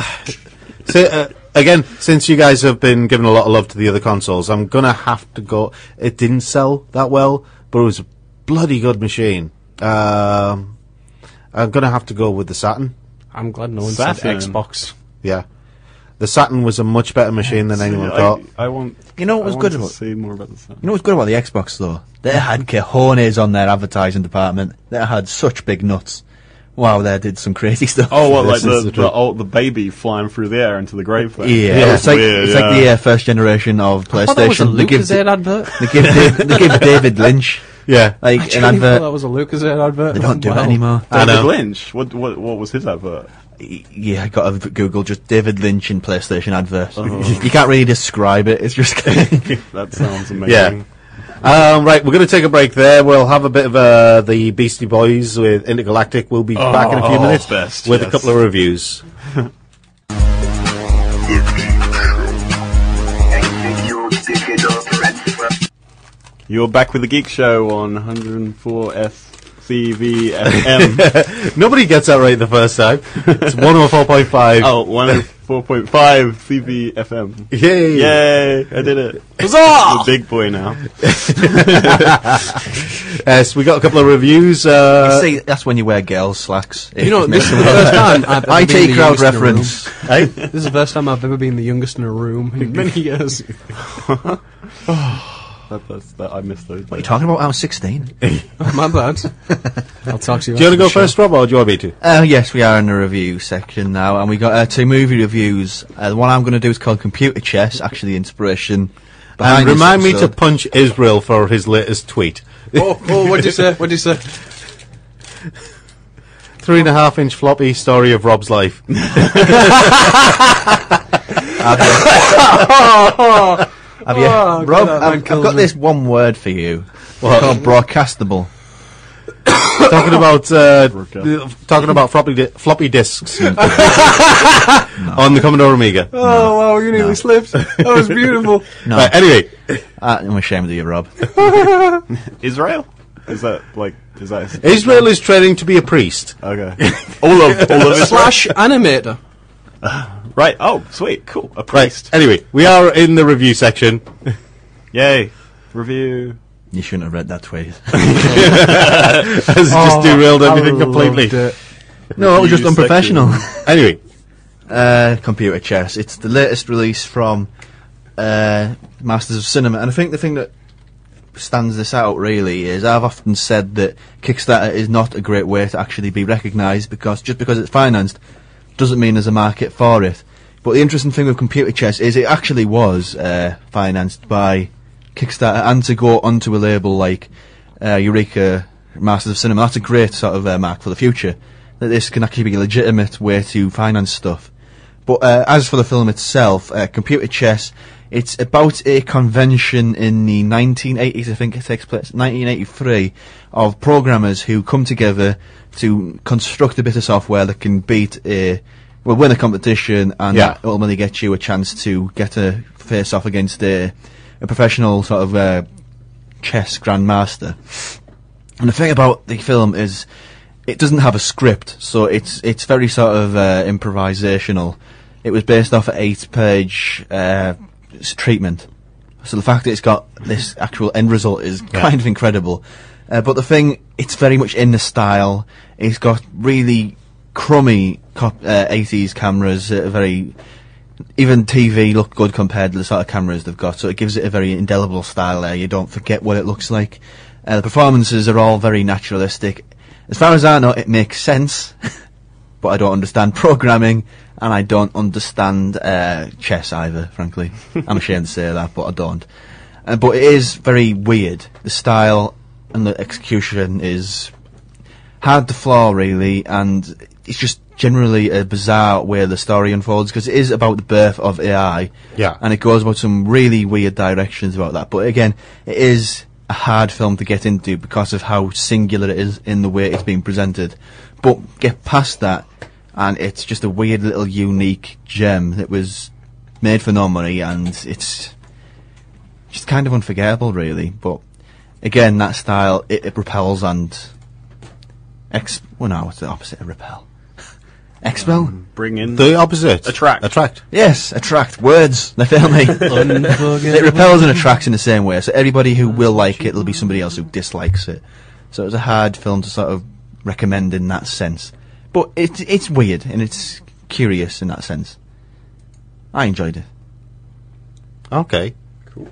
again, since you guys have been giving a lot of love to the other consoles, I'm gonna have to go. It didn't sell that well, but it was a bloody good machine. I'm gonna have to go with the Saturn. I'm glad no one said Saturn. Xbox. Yeah, the Saturn was a much better machine than anyone thought. I want. You know what was I want good to about- see more about the sound. You know what's good about the Xbox though? They had cojones on their advertising department. They had such big nuts. Wow, they did some crazy stuff. Oh, what, like This is the baby flying through the air into the grave thing? yeah, it's That's like weird, it's like the first generation of I thought that was a PlayStation. Lucasade advert. They give David Lynch Yeah, like I an genuinely thought advert. that was a Lucasade advert. They don't do Wow. it anymore. I David know. Lynch. What was his advert? Yeah, I got to Google just David Lynch in PlayStation advert. You can't really describe it. It's just That sounds amazing. Yeah. Right, we're going to take a break there. We'll have a bit of the Beastie Boys with Intergalactic. We'll be back in a few minutes best, with a yes. couple of reviews. You're back with the Geek Show on 104 FCV FM. Nobody gets that right the first time. It's 104.5. Oh, 104.5 CV FM. Yay! Yay! I did it. Huzzah! I'm a big boy now. Yes, we got a couple of reviews. see. That's when you wear girls' slacks. You know, this is the first time I've ever been IT the crowd youngest in a reference. Hey? This is the first time I've ever been the youngest in a room in many years. I missed those. What are you talking about? I was 16. My bad. I'll talk to you. Do you want to after go the show. first, Rob, or do you want me to? Yes, we are in the review section now, and we got 2 movie reviews. The one I'm going to do is called Computer Chess, actually the inspiration behind And this remind me to episode. punch Israel for his latest tweet. Oh, what'd you say? What'd you say? 3.5-inch floppy story of Rob's life. Have you, Oh, Rob? God, that man I've killed got me. this one word for you. What? Called broadcastable. talking about Broadcast. talking about floppy disks on the Commodore Amiga. Oh, wow, you nearly slipped. That was beautiful. No, Right, anyway, I'm ashamed of you, Rob. Israel? Is that Israel is training to be a priest. Okay. all of Israel. Slash animator. Right. Oh, sweet. Cool. A Right. priest. Anyway, we are in the review section. Yay. Review. You shouldn't have read that tweet. Has it just derailed everything completely. No, it was just Review unprofessional. Anyway, Computer Chess. It's the latest release from Masters of Cinema, and I think the thing that stands this out really is I've often said that Kickstarter is not a great way to actually be recognised, because just because it's financed doesn't mean there's a market for it. But the interesting thing with Computer Chess is it actually was financed by Kickstarter, and to go onto a label like Eureka Masters of Cinema, that's a great sort of mark for the future, that this can actually be a legitimate way to finance stuff. But as for the film itself, Computer Chess, it's about a convention in the 1980s, I think it takes place, 1983, of programmers who come together to construct a bit of software that can win a competition, and that ultimately gets you a chance to get a face-off against a professional sort of chess grandmaster. And the thing about the film is it doesn't have a script, so it's very sort of improvisational. It was based off an 8-page treatment, so the fact that it's got this actual end result is kind of incredible. But the thing, it's very much in the style. It's got really crummy 80s cameras, even TV look good compared to the sort of cameras they've got, so it gives it a very indelible style there. You don't forget what it looks like. The performances are all very naturalistic. As far as I know, it makes sense, but I don't understand programming, and I don't understand chess either, frankly. I'm ashamed to say that, but I don't. But it is very weird. The style and the execution is hard to flaw, really, and it's just generally a bizarre way the story unfolds, because it is about the birth of AI, and it goes about some really weird directions about that. But again, it is a hard film to get into because of how singular it is in the way it's being presented. But get past that, and it's just a weird little unique gem that was made for no money, and it's just kind of unforgettable, really. But again, that style, it repels and what's the opposite of repel? Expel? Bring in the opposite. Attract. Yes, attract. Words. They fail me. It repels and attracts in the same way. So everybody who will like it, there'll be somebody else who dislikes it. So it's a hard film to sort of recommend in that sense. But it's weird, and it's curious in that sense. I enjoyed it. Okay. Cool.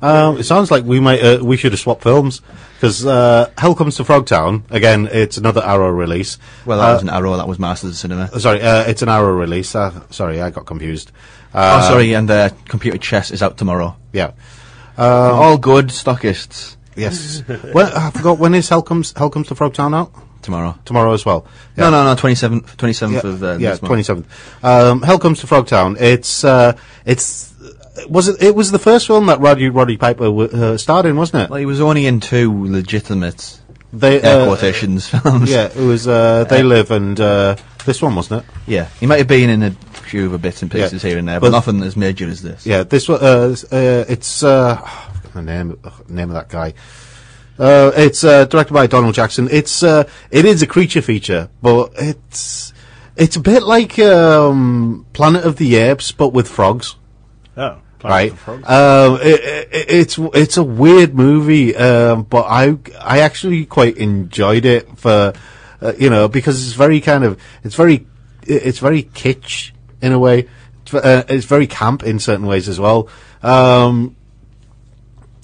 It sounds like we should have swapped films, because Hell Comes to Frogtown, again, it's another Arrow release. Well, that wasn't Arrow, that was Masters of Cinema. Sorry, it's an Arrow release. Sorry, I got confused. And Computer Chess is out tomorrow. Yeah. All good stockists. Yes. I forgot, when is Hell Comes to Frogtown out? Tomorrow as well. Yeah. No, 27th of this month. 27th. Hell Comes to Frogtown. It was the first film that Roddy Piper starred in, wasn't it? Well, he was only in 2 legitimate quotations films. Yeah, it was They Live and this one, wasn't it? Yeah, he might have been in a few other bits and pieces here and there, but nothing as major as this. Yeah, this one. It's the name of that guy. It's directed by Donald Jackson. It is a creature feature, but it's a bit like Planet of the Apes, but with frogs. Oh. Right. It's a weird movie, but I actually quite enjoyed it for because it's very kitsch in a way. It's very camp in certain ways as well.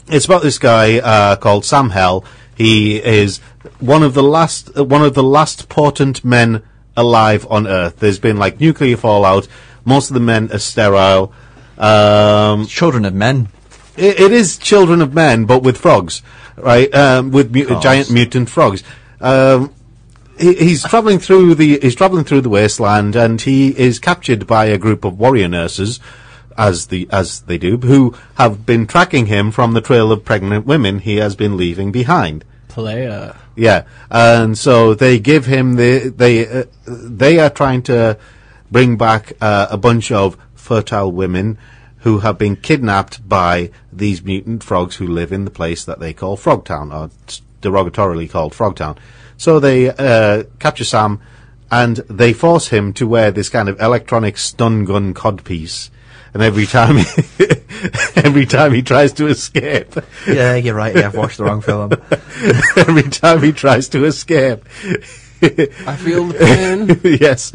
It's about this guy called Sam Hell. He is one of the last potent men alive on Earth. There's been like nuclear fallout. Most of the men are sterile. Children of men. It is children of men, but with frogs, right? With giant mutant frogs. He's traveling through the wasteland, and he is captured by a group of warrior nurses, as they do, who have been tracking him from the trail of pregnant women he has been leaving behind. Player. Yeah, and so they give him they are trying to bring back a bunch of fertile women who have been kidnapped by these mutant frogs who live in the place that they call Frogtown, or derogatorily called Frogtown. So they capture Sam, and they force him to wear this kind of electronic stun gun codpiece. And every time he tries to escape... Yeah, you're right, I've watched the wrong film. Every time he tries to escape... I feel the pain. Yes.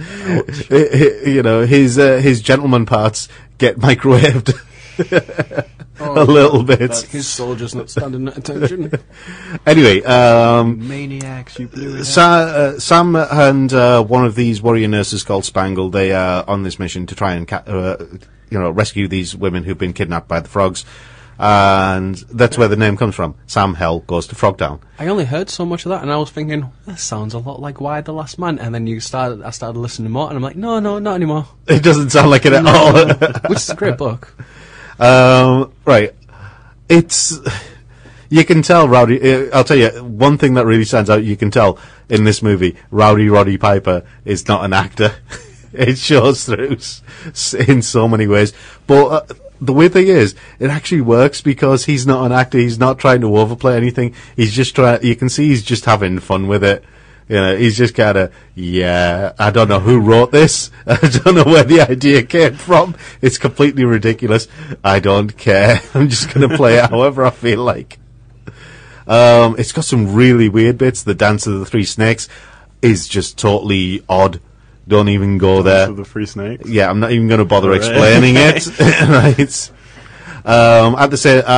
His gentleman parts get microwaved. a little bit. His soldier's not standing at attention. Anyway, Maniacs, you blew it. Sam and one of these warrior nurses called Spangle, they are on this mission to try and rescue these women who've been kidnapped by the frogs. And that's where the name comes from. Sam Hell goes to Frogtown. I only heard so much of that, and I was thinking, that sounds a lot like Why the Last Man. And then I started listening more, and I'm like, no, not anymore. It doesn't sound like it at all. Which is a great book. Right. You can tell Rowdy, I'll tell you, one thing that really stands out, you can tell in this movie, Rowdy Roddy Piper is not an actor. It shows through in so many ways. But, the weird thing is, it actually works because he's not an actor. He's not trying to overplay anything. He's just you can see he's just having fun with it. He's just kind of, I don't know who wrote this. I don't know where the idea came from. It's completely ridiculous. I don't care. I'm just going to play it however I feel like. It's got some really weird bits. The Dance of the Three Snakes is just totally odd. Don't even go there. Of the Three Snakes? Yeah, I'm not even going to bother explaining it. Right. At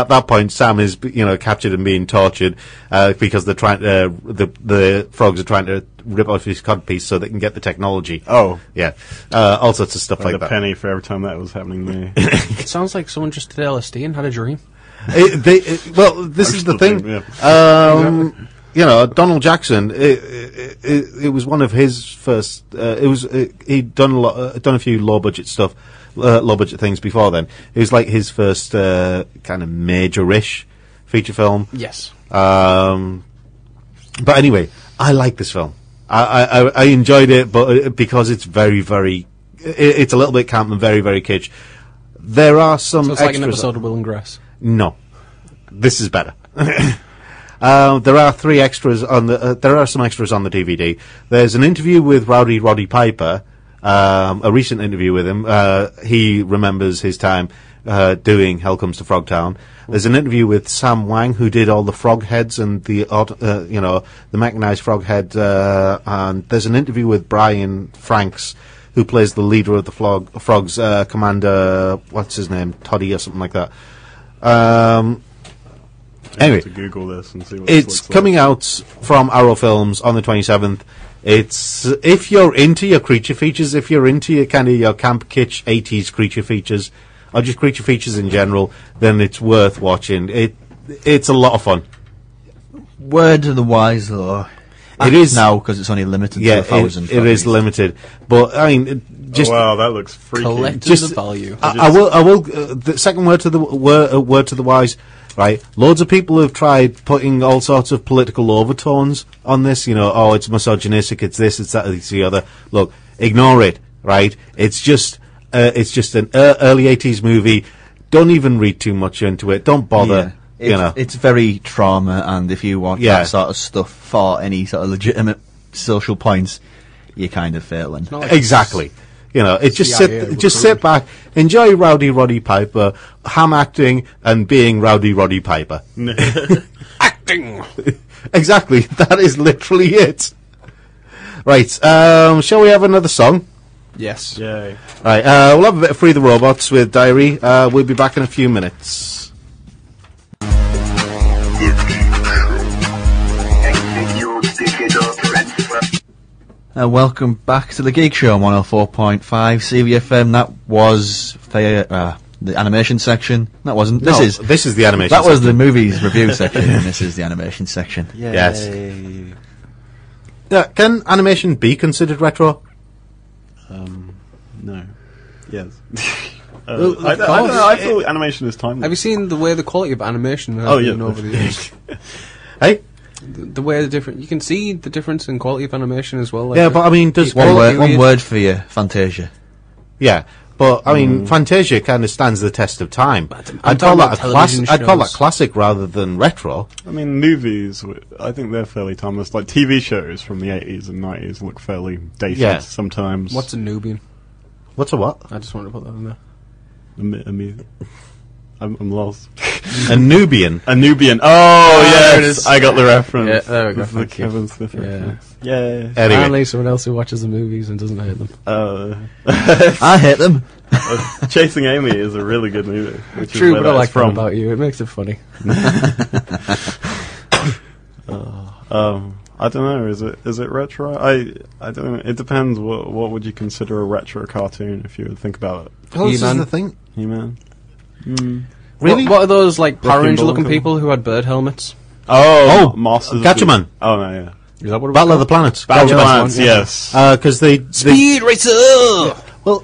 that point, Sam is, captured and being tortured, because they're trying to, the frogs are trying to rip off his codpiece so they can get the technology. Oh. Yeah. All sorts of stuff like that. A penny for every time that was happening there. It sounds like someone just did LSD and had a dream. This is the thing. Donald Jackson. It was one of his first. He'd done a few low budget things before then. It was like his first kind of major-ish feature film. Yes. But anyway, I like this film. I enjoyed it, but because it's very, very, it's a little bit camp and very, very kitsch. There are some. So it's like an episode of Will and Grace. No, this is better. There are three extras on the. There are some extras on the DVD. There's an interview with Rowdy Roddy Piper, a recent interview with him. He remembers his time doing Hell Comes to Frogtown. There's an interview with Sam Wang, who did all the frog heads and the mechanized frog head. And there's an interview with Brian Franks, who plays the leader of the frogs, Commander. What's his name? Toddy or something like that. Anyway, to Google this and see what it's coming out from Arrow Films on the 27th. It's if you're into your creature features, if you're into your kind of your camp kitsch 80s creature features, or just creature features in general, then it's worth watching. It's a lot of fun. Word to the wise, though. It is now because it's only limited to 1,000. It is limited, but I mean, just wow, that looks freaky. Collector's value. I will. The second word to the word to the wise. Right, loads of people have tried putting all sorts of political overtones on this. It's misogynistic, it's this, it's that, it's the other. Look, ignore it. Right, it's just an early 80s movie. Don't even read too much into it. Don't bother. Yeah. It's very trauma, and if you want that sort of stuff for any sort of legitimate social points, you're kind of failing. Like exactly. Just sit back, enjoy Rowdy Roddy Piper, ham acting, and being Rowdy Roddy Piper. Acting! Exactly, that is literally it. Right, shall we have another song? Yes. Yay. Right, we'll have a bit of Free the Robots with Diary. We'll be back in a few minutes. Welcome back to the Geek Show on 104.5 CVFM. That was the animation section. That wasn't. This is the animation. That was the movies review section, and this is the animation section. Yay. Yes. Yeah, can animation be considered retro? No. Yes. I don't know. I feel animation is timeless. Have you seen the quality of animation has been over the years? Hey. The way you can see the difference in quality of animation as well. But I mean, does one word for you, Fantasia. Yeah, but I mean, Fantasia kind of stands the test of time. I'd call that classic rather than retro. I mean, movies, I think they're fairly timeless. Like TV shows from the 80s and 90s look fairly dated sometimes. What's a Nubian? What's a what? I just wanted to put that in there. A movie. I'm lost. A Nubian. A Nubian. Oh, there it yes! is. I got the reference. Yeah, there we go. This is the Thank you. Kevin Smith Yeah. reference. Yay. Anyway, Apparently, someone else who watches the movies and doesn't hate them. I hate them. Chasing Amy is a really good movie. Which True, is where but I that's like that from. about you. It makes it funny. I don't know. Is it retro? I don't know. It depends. What would you consider a retro cartoon if you would think about it? oh, this is He-Man. the thing. He-Man. Really? What are those like Power Wrecking Ranger looking Ball. people who had bird helmets? Oh, Masters. of Gatchaman. the- Oh no, yeah. Is that what it was? Battle of the Planets. Battle Gotcha. of Planets. Yes. Because they Speed Racer! well,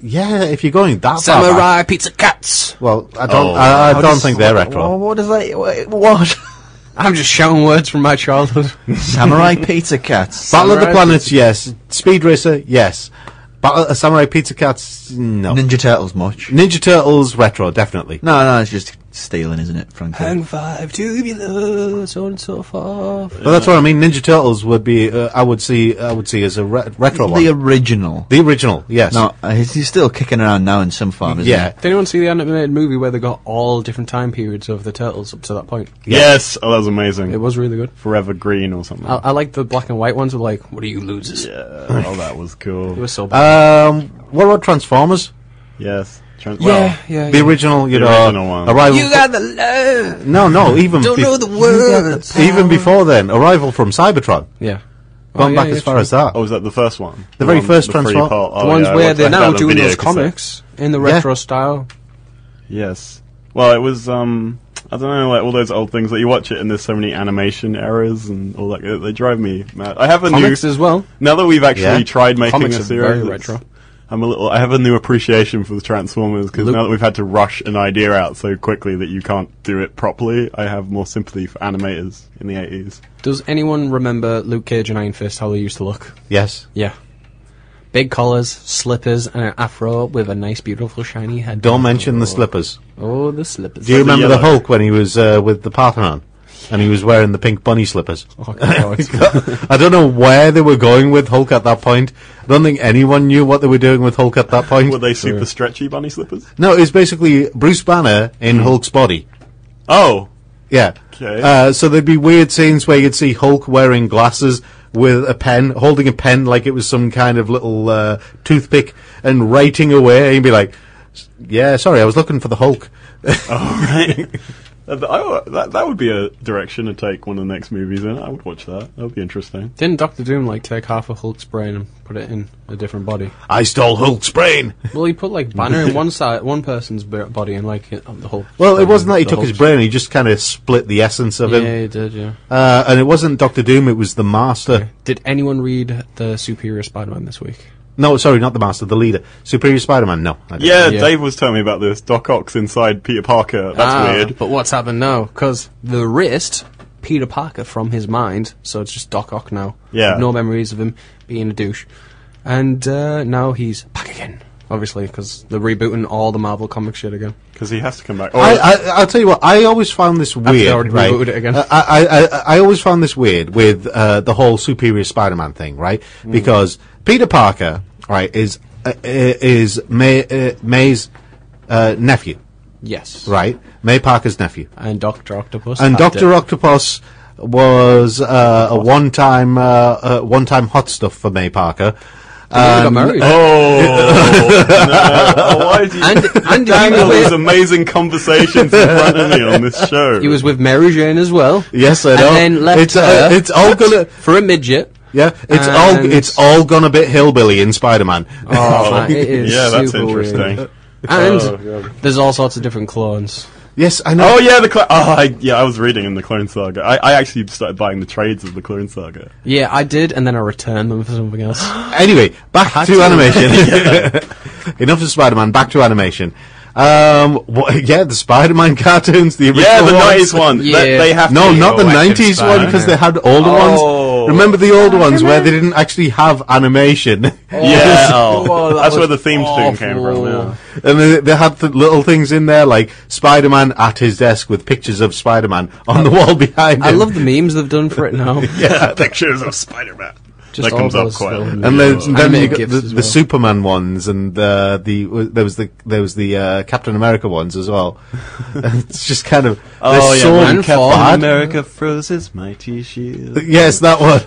yeah. If you're going that far Samurai back, Pizza Cats! well, I don't. Oh. I don't think they're retro. What is that? What? I'm just shouting words from my childhood. Samurai Pizza Cats. Battle of the Samurai Planets, yes. Speed Racer, yes. Samurai Pizza Cats, no. Ninja Turtles much? Ninja Turtles, retro, definitely. No, it's just stealing, isn't it, frankly? Hang five, tubular, so on and so forth. Well, that's what I mean. Ninja Turtles would be. I would see as a retro one. The original. The original, yes. No, he's still kicking around now in some form, isn't yeah. Did anyone see the animated movie where they got all different time periods of the Turtles up to that point? Yes. Oh, that was amazing. It was really good. Forever Green or something. I like the black and white ones with like, what are you losers? Yeah. Oh, that was cool. It was so bad. What about Transformers? Yes. yeah. The original, you The know, original one. Arrival. You got the love! No, even Don't know the words! even before then, Arrival from Cybertron. Yeah. Going Oh, back yeah, as far true. as that. Oh, was that the first one? The very one- first the free Transform- part? Oh, The ones yeah, I where watched- they're I now had on doing video those cassette. comics in the Yeah. retro style. Yes. Well, it was. I don't know, like all those old things that you watch it, and there's so many animation errors and all that. They drive me mad. I have a Comics new. as well. Now that we've actually Yeah. tried making Comics a are series, very it's- retro. I have a new appreciation for the Transformers because Luke- now that we've had to rush an idea out so quickly that you can't do it properly, I have more sympathy for animators in the 80s. Does anyone remember Luke Cage and Iron Fist, how they used to look? Yes. Yeah. Big collars, slippers, and an afro with a nice, beautiful, shiny head. Don't mention the slippers. Oh, the slippers. Do you remember the yellow. Hulk when he was with the Parthenon? And he was wearing the pink bunny slippers. Oh, God. I don't know where they were going with Hulk at that point. I don't think anyone knew what they were doing with Hulk at that point. Were they super stretchy bunny slippers? No, it was basically Bruce Banner in Hulk's body. Oh, Yeah. Okay. So there'd be weird scenes where you'd see Hulk wearing glasses with a pen, holding a pen like it was some kind of little toothpick and writing away. And you'd be like, yeah, sorry, I was looking for the Hulk. oh right. That would be a direction to take one of the next movies in. I would watch that. That would be interesting. Didn't Doctor Doom like take half of Hulk's brain and put it in a different body? I stole Hulk's brain. Well, he put like Banner in one side, one person's body, and like the Hulk. Well, it wasn't that he the took his Hulk's- brain, he just kind of split the essence of Yeah, him. he did. Yeah. And it wasn't Doctor Doom, it was the Master. Did anyone read the Superior Spider-Man this week? No, sorry, not the Master, the leader. Superior Spider-Man, no. I didn't. Yeah, Yeah. Dave was telling me about this. Doc Ock's inside Peter Parker. That's weird. But what's happened now? Because the wrist, Peter Parker from his mind, so it's just Doc Ock now. Yeah. No memories of him being a douche. And now he's back again. Obviously, because they're rebooting all the Marvel comic shit again. Because he has to come back. Oh, I'll tell you what, I always found this they weird. already Right? rebooted it again. I always found this weird with the whole Superior Spider-Man thing, right? Because Peter Parker, right, is May's nephew, Yes. right? May Parker's nephew. And Dr. Octopus. And had Dr. it. Octopus was a one-time hot stuff for May Parker. They got married. oh, no. Why do you and dangle he, these was amazing conversations in front of me on this show? he was with Mary Jane as well. Yes, I know. And then left her it's all gonna. for a midget. Yeah, And- it's all gone a bit hillbilly in Spider-Man. Oh, man, it is yeah, that's super interesting. weird. And Oh, God. there's all sorts of different clones. Yes, I know. Oh yeah, I was reading in the Clone Saga. I actually started buying the trades of the Clone Saga. Yeah, I did, and then I returned them for something else. Anyway, back to animation. Enough of Spider-Man. Back to animation. The Spider-Man cartoons, the original Yeah, the ones. 90s one. Yeah. They have No, to not the go back and 90s one, span. because they had older Oh. ones. Remember the older ones where they didn't actually have animation? Yeah, Oh, that that's was where the theme tune came from. awful. Yeah. And they had the little things in there, like Spider-Man at his desk with pictures of Spider-Man on the wall behind him. I love the memes they've done for it now. Yeah. Pictures of Spider-Man. Just that comes all up those quite a lot. little And then you animated got GIFs as the well. Superman ones, and there was the Captain America ones as well. It's just kind of they're so man, Captain bad. America froze his mighty shield. Yes, that one.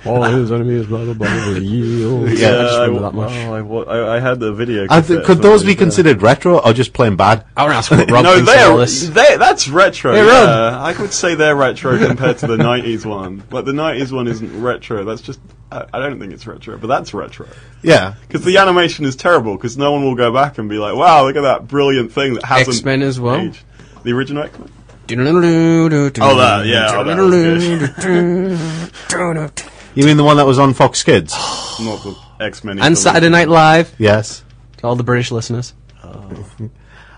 All his enemies, blah blah blah. Yield. Yeah, I just remember that much. I had the video. Could those be considered retro or just plain bad? I want to ask what Rob No, thinks of all this. that's retro. Hey, yeah. I could say they're retro compared to the 90s one. But the 90s one isn't retro. That's just, I don't think it's retro, but that's retro. Yeah. Because the animation is terrible, because no one will go back and be like, wow, look at that brilliant thing that hasn't X-Men as well. aged. The original X-Men? Oh, that, yeah. Oh, that was You mean the one that was on Fox Kids? Not the X-Men. And Saturday Night Live. Yes. To all the British listeners.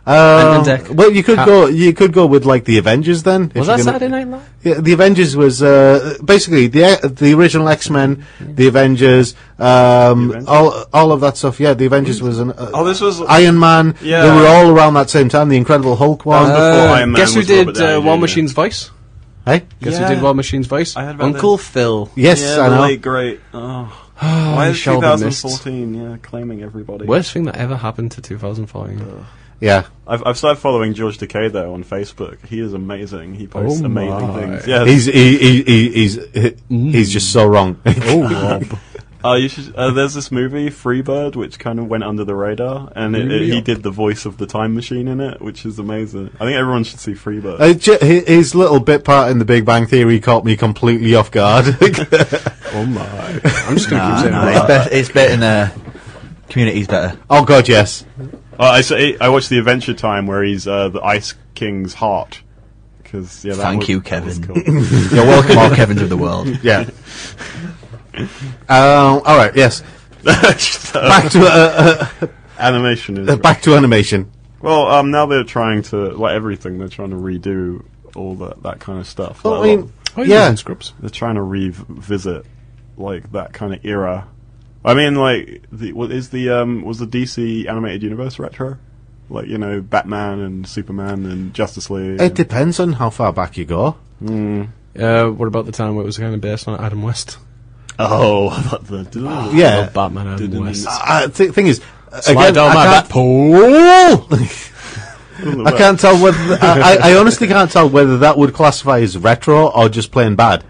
And Deck. Well, you could go with like the Avengers then. Was that Saturday Night Live? Yeah, the Avengers was basically the original X-Men, the Avengers, all of that stuff. Yeah, the Avengers was this was Iron Man. Yeah. They were all around that same time. The Incredible Hulk one. before Iron Man Guess who was did Robert Downey War Jr. Machine's voice? Hey, Guess Yeah. who did War Machine's voice? I heard about Uncle Phil. yes, Yeah, I the know. late great. Oh. Why is Sheldon missed. 2014? Yeah, claiming everybody. Worst thing that ever happened to 2014. Yeah, I've started following George Takei though on Facebook. He is amazing. He posts Oh amazing my. things. Yeah, he's just so wrong. Oh, Rob. you should. There's this movie Freebird, which kind of went under the radar, and he did the voice of the time machine in it, which is amazing. I think everyone should see Freebird. His little bit part in The Big Bang Theory caught me completely off guard. Oh my. I'm just going to keep saying that. It's better in Community's better. Oh God, yes. I watched the Adventure Time where he's the Ice King's heart. Because Thank you, Kevin. Was cool. You're welcome, all Kevins of the world. Yeah. All right. Yes. Back to Animation is back to animation. well. Now they're trying to like everything. They're trying to redo all that kind of stuff. Well, Like, I mean, Oh, yeah. Scripts. they're trying to revisit like that kind of era. I mean, like was the DC animated universe retro? Like Batman and Superman and Justice League. It depends on how far back you go. What about the time where it was kind of based on Adam West? Oh, I thought the Yeah. Oh, Batman Adam West. Thing is, Slide again, down my I bat can't, pole. I can't tell whether I honestly can't tell whether that would classify as retro or just plain bad.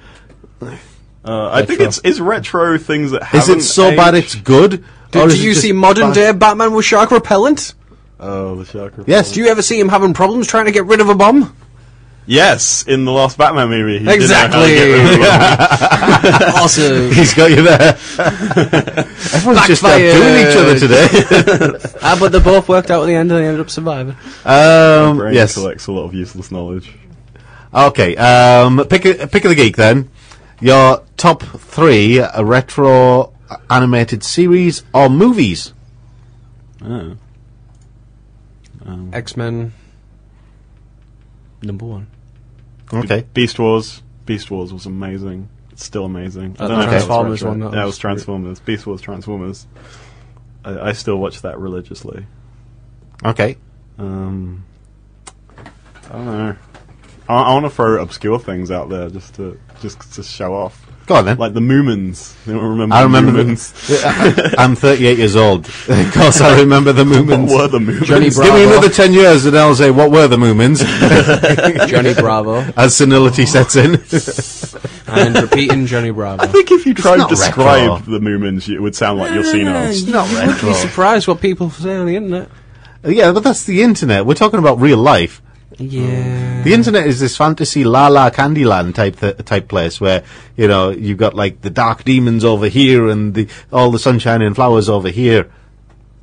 I think it's retro things that Is haven't it so bad aged. it's good? Do or is it you just see modern bad? day Batman with shark repellent? Oh, the shark. Yes. Do you ever see him having problems trying to get rid of a bomb? Yes, in the last Batman movie. He Exactly. didn't know how to get rid of Awesome. He's got you there. Everyone's just doing each other today. But they both worked out at the end and they ended up surviving. My brain Yes. collects a lot of useless knowledge. Okay. Pick of the geek then. Your top 3 retro animated series or movies. Oh. X-Men. Number 1. Okay. Beast Wars. Beast Wars was amazing. It's still amazing. I The don't know if that was Transformers retro. one, that Yeah, it was was Transformers. Beast Wars, Transformers. I still watch that religiously. Okay. I don't know. I want to throw obscure things out there just to show off. Go on then. Like the Moomins. You don't remember I remember the Moomins? I'm 38 years old. Of course, I remember the What Moomins. were the Moomins? Johnny Give me Bravo. another 10 years and I'll say, what were the Moomins? Johnny Bravo. As senility sets in. And repeating Johnny Bravo. I think if you tried to not describe retro. the Moomins, it would sound like you're senile. It's not You would be retro. surprised what people say on the internet. Yeah, but that's the internet. We're talking about real life. Yeah. The internet is this fantasy La La Candyland type place where you've got like the dark demons over here and all the sunshine and flowers over here.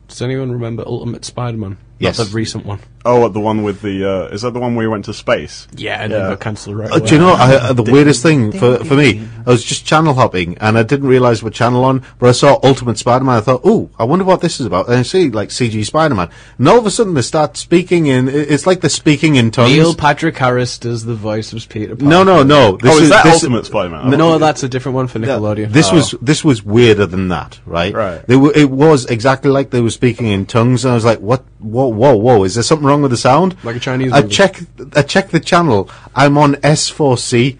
Does anyone remember Ultimate Spider-Man? Yes. Not the recent one. Oh, the one with the... is that the one where you went to space? Yeah, and Yeah. they got cancelled right Do you know the weirdest thing for me? I was just channel hopping and I didn't realise what channel on, but I saw Ultimate Spider-Man. I thought, "Oh, I wonder what this is about." And I see like CG Spider-Man, and all of a sudden they start speaking in. It's like they're speaking in tongues. Neil Patrick Harris does the voice of Peter Parker. No. This Is that this- Ultimate Spider-Man? No, that's a different one for Nickelodeon. This was weirder than that, right? Right. It was exactly like they were speaking in tongues, and I was like, "What? Whoa! Is there something wrong with the sound?" Like a Chinese I movie. check the channel. I'm on S4C.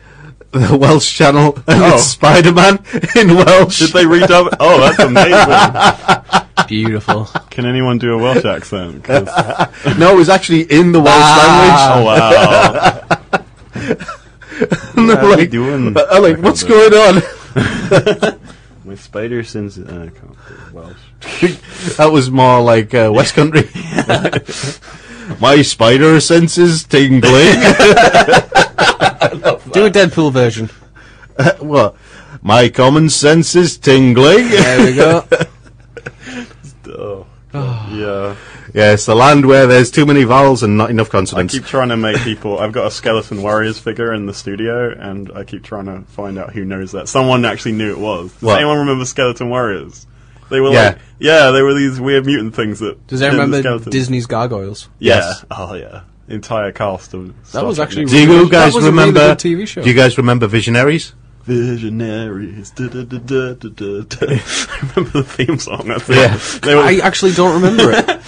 the Welsh channel, and it's Spider-Man in Welsh. Did they redub it? Oh, that's amazing. Beautiful. Can anyone do a Welsh accent? 'Cause- No, it was actually in the Welsh Oh, wow. language. How you doing? I'm like, what's going on? My spider sense. I can't do Welsh. That was more like West Country. My spider senses tingling. Do a Deadpool version. What? My common sense is tingling. There we go. Yeah. Yes, the land where there's too many vowels and not enough I consonants. keep trying to make people. I've got a Skeleton Warriors figure in the studio, and I keep trying to find out who knows that. Someone actually knew it was. Does What? anyone remember Skeleton Warriors? They were Yeah. they were these weird mutant things that. Does anyone turned the remember skeletons. Disney's Gargoyles? Yeah. Yes. Oh yeah. Entire cast of. That was actually Do you That guys was a really remember? good TV show. Do you guys remember Visionaries? Visionaries. Da, da, da, da, da, da, da. I remember the theme song. That's Yeah. it. They were, I actually don't remember it.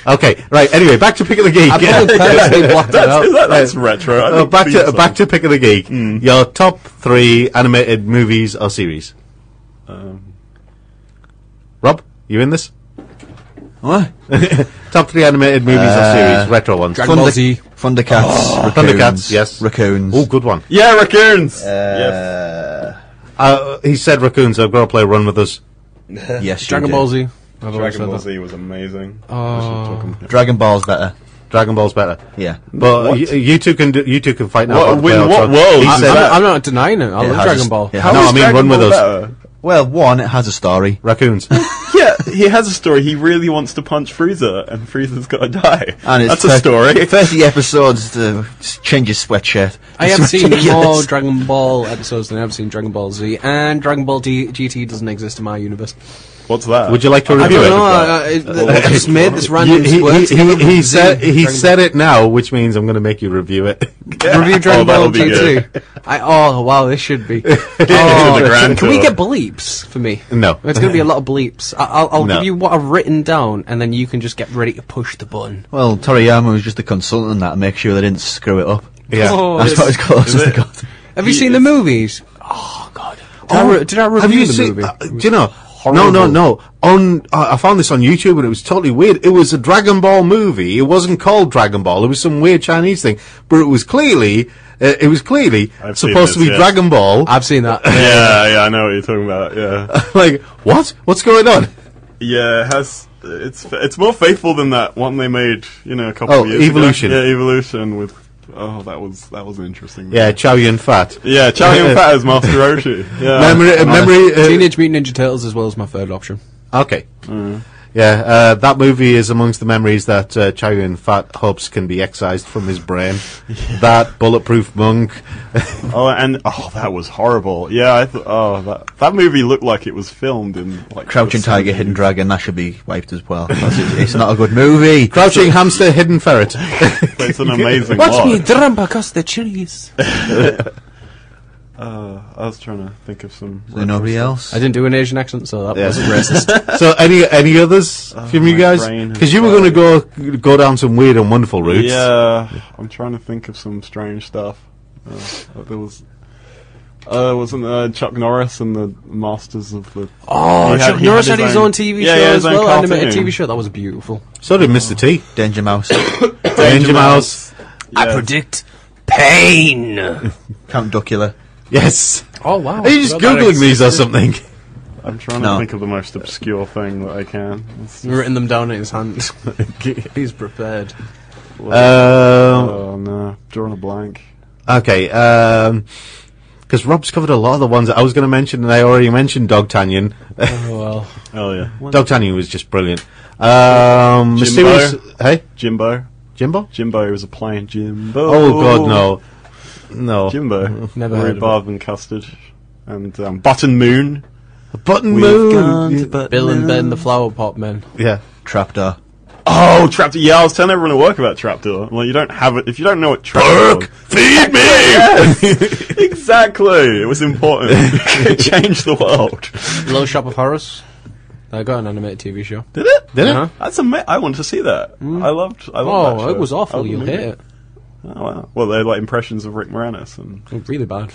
Okay, right. Anyway, back to Pick of the Geek. I probably purposely blocked it out. that's retro. I think back theme to song. back to Pick of the Geek. Your top 3 animated movies or series. Rob, you in this? What? Top 3 animated movies or series, retro ones. Dragon Ball Z. Thundercats. Raccoons, Thundercats, yes. Raccoons. Oh, good one. Yeah, raccoons. Yes. He said raccoons. So got to play Run With Us. Yes, Dragon Ball Z. I've always Dragon Ball said that. Z was amazing. Dragon Ball's better. Dragon Ball's better. Yeah. But you two can fight now. What- about the in playoffs. what So world? he I'm- said- I'm not denying it. I love has Dragon a- Ball. it How No, is I mean, Dragon Run With Ball Us. better? Well, one, it has a story. Raccoons. Yeah, he has a story. He really wants to punch Frieza, and Frieza's got to die. And it's That's a story. 30 episodes to change his sweatshirt. I have It's seen ridiculous. more Dragon Ball episodes than I've seen Dragon Ball Z, and Dragon Ball GT doesn't exist in my universe. What's that? Would you like to I review don't it? know. I just made this random squirt. He said Dragon said it now, which means I'm going to make you review it. Review Dragon that'll Ball be GT. Oh wow, this should be. the grand Can we tour. get bleeps for me? No. It's going to be a lot of bleeps. I'll No. give you what I've written down, and then you can just get ready to push the button. Well, Toriyama was just a consultant in that to make sure they didn't screw it up. Yeah. Oh, That's about as close Is as they it? got. have you seen the movies? Oh god. Did I review Have you the seen? movie? Do you know? Horrible. No. I found this on YouTube and it was totally weird. It was a Dragon Ball movie. It wasn't called Dragon Ball. It was some weird Chinese thing, but it was clearly I've seen supposed to this, be yeah. Dragon Ball. I've seen that. Yeah, I know what you're talking about. Yeah, Like what? What's going on? yeah. It has. It's more faithful than that one they made. A couple Oh, of years Evolution. ago. Yeah, Evolution with. Oh, that was interesting. Yeah, Chow Yun Fat. Yeah, Chow Yun Fat as Master Roshi. Yeah. Memory. Teenage Mutant Ninja Turtles as well as my third option. Okay. Yeah, that movie is amongst the memories that Chow Yun Fat hopes can be excised from his brain. That Bulletproof Monk. That was horrible. Yeah, I that movie looked like it was filmed in like Crouching the Tiger, 70s. Hidden Dragon, that should be wiped as well. It's not a good movie. Crouching Hamster, Hidden Ferret. It's an amazing Watch me watch. drum across the trees. I was trying to think of some. Is there nobody else? I didn't do an Asian accent, so that Yeah. wasn't racist. So, any others from you my guys? brain has Because you were going to go down some weird and wonderful routes. Yeah, I'm trying to think of some strange stuff. There was. Wasn't Chuck Norris and the Masters of the? Oh, He had- Chuck he Norris had had his his own- own TV yeah, show he had as his own well, animated cartoon. TV show. That was beautiful. So did Mr. T. Danger Mouse. Danger Mouse. I Yes. predict pain. Count Duckula. Yes. Oh wow! Are you just Googling these or something? I'm trying No. to think of the most obscure thing that I can. It's just- Written them down in his hand. He's prepared. Oh no, drawing a blank. Okay. Because Rob's covered a lot of the ones that I was going to mention, and I already mentioned Dog Tanyan. Oh well. Oh yeah, Dog Tanyan was just brilliant. Jimbo? Mysterious. Hey, Jimbo. Jimbo. Jimbo was a plane. Jimbo. Oh God, no. Jimbo. Never heard of it. Rhubarb and custard. And Button Moon. Button We've gone Moon. to Button Bill and Moon. Ben, the Flower Pot Men. Yeah. Trapdoor. Oh, Trapdoor. Yeah, I was telling everyone at work about Trapdoor. Well, you don't have it. If you don't know what Trapdoor feed me. Yes! Exactly. It was important. It changed the world. Little Shop of Horrors. I got an animated TV show. Did it? Did Uh-huh. it? That's I wanted to see that. I loved that Oh, show. it was I awful. loved the You'll movie. hate it. Oh, wow. Well, they're like impressions of Rick Moranis. And Really bad.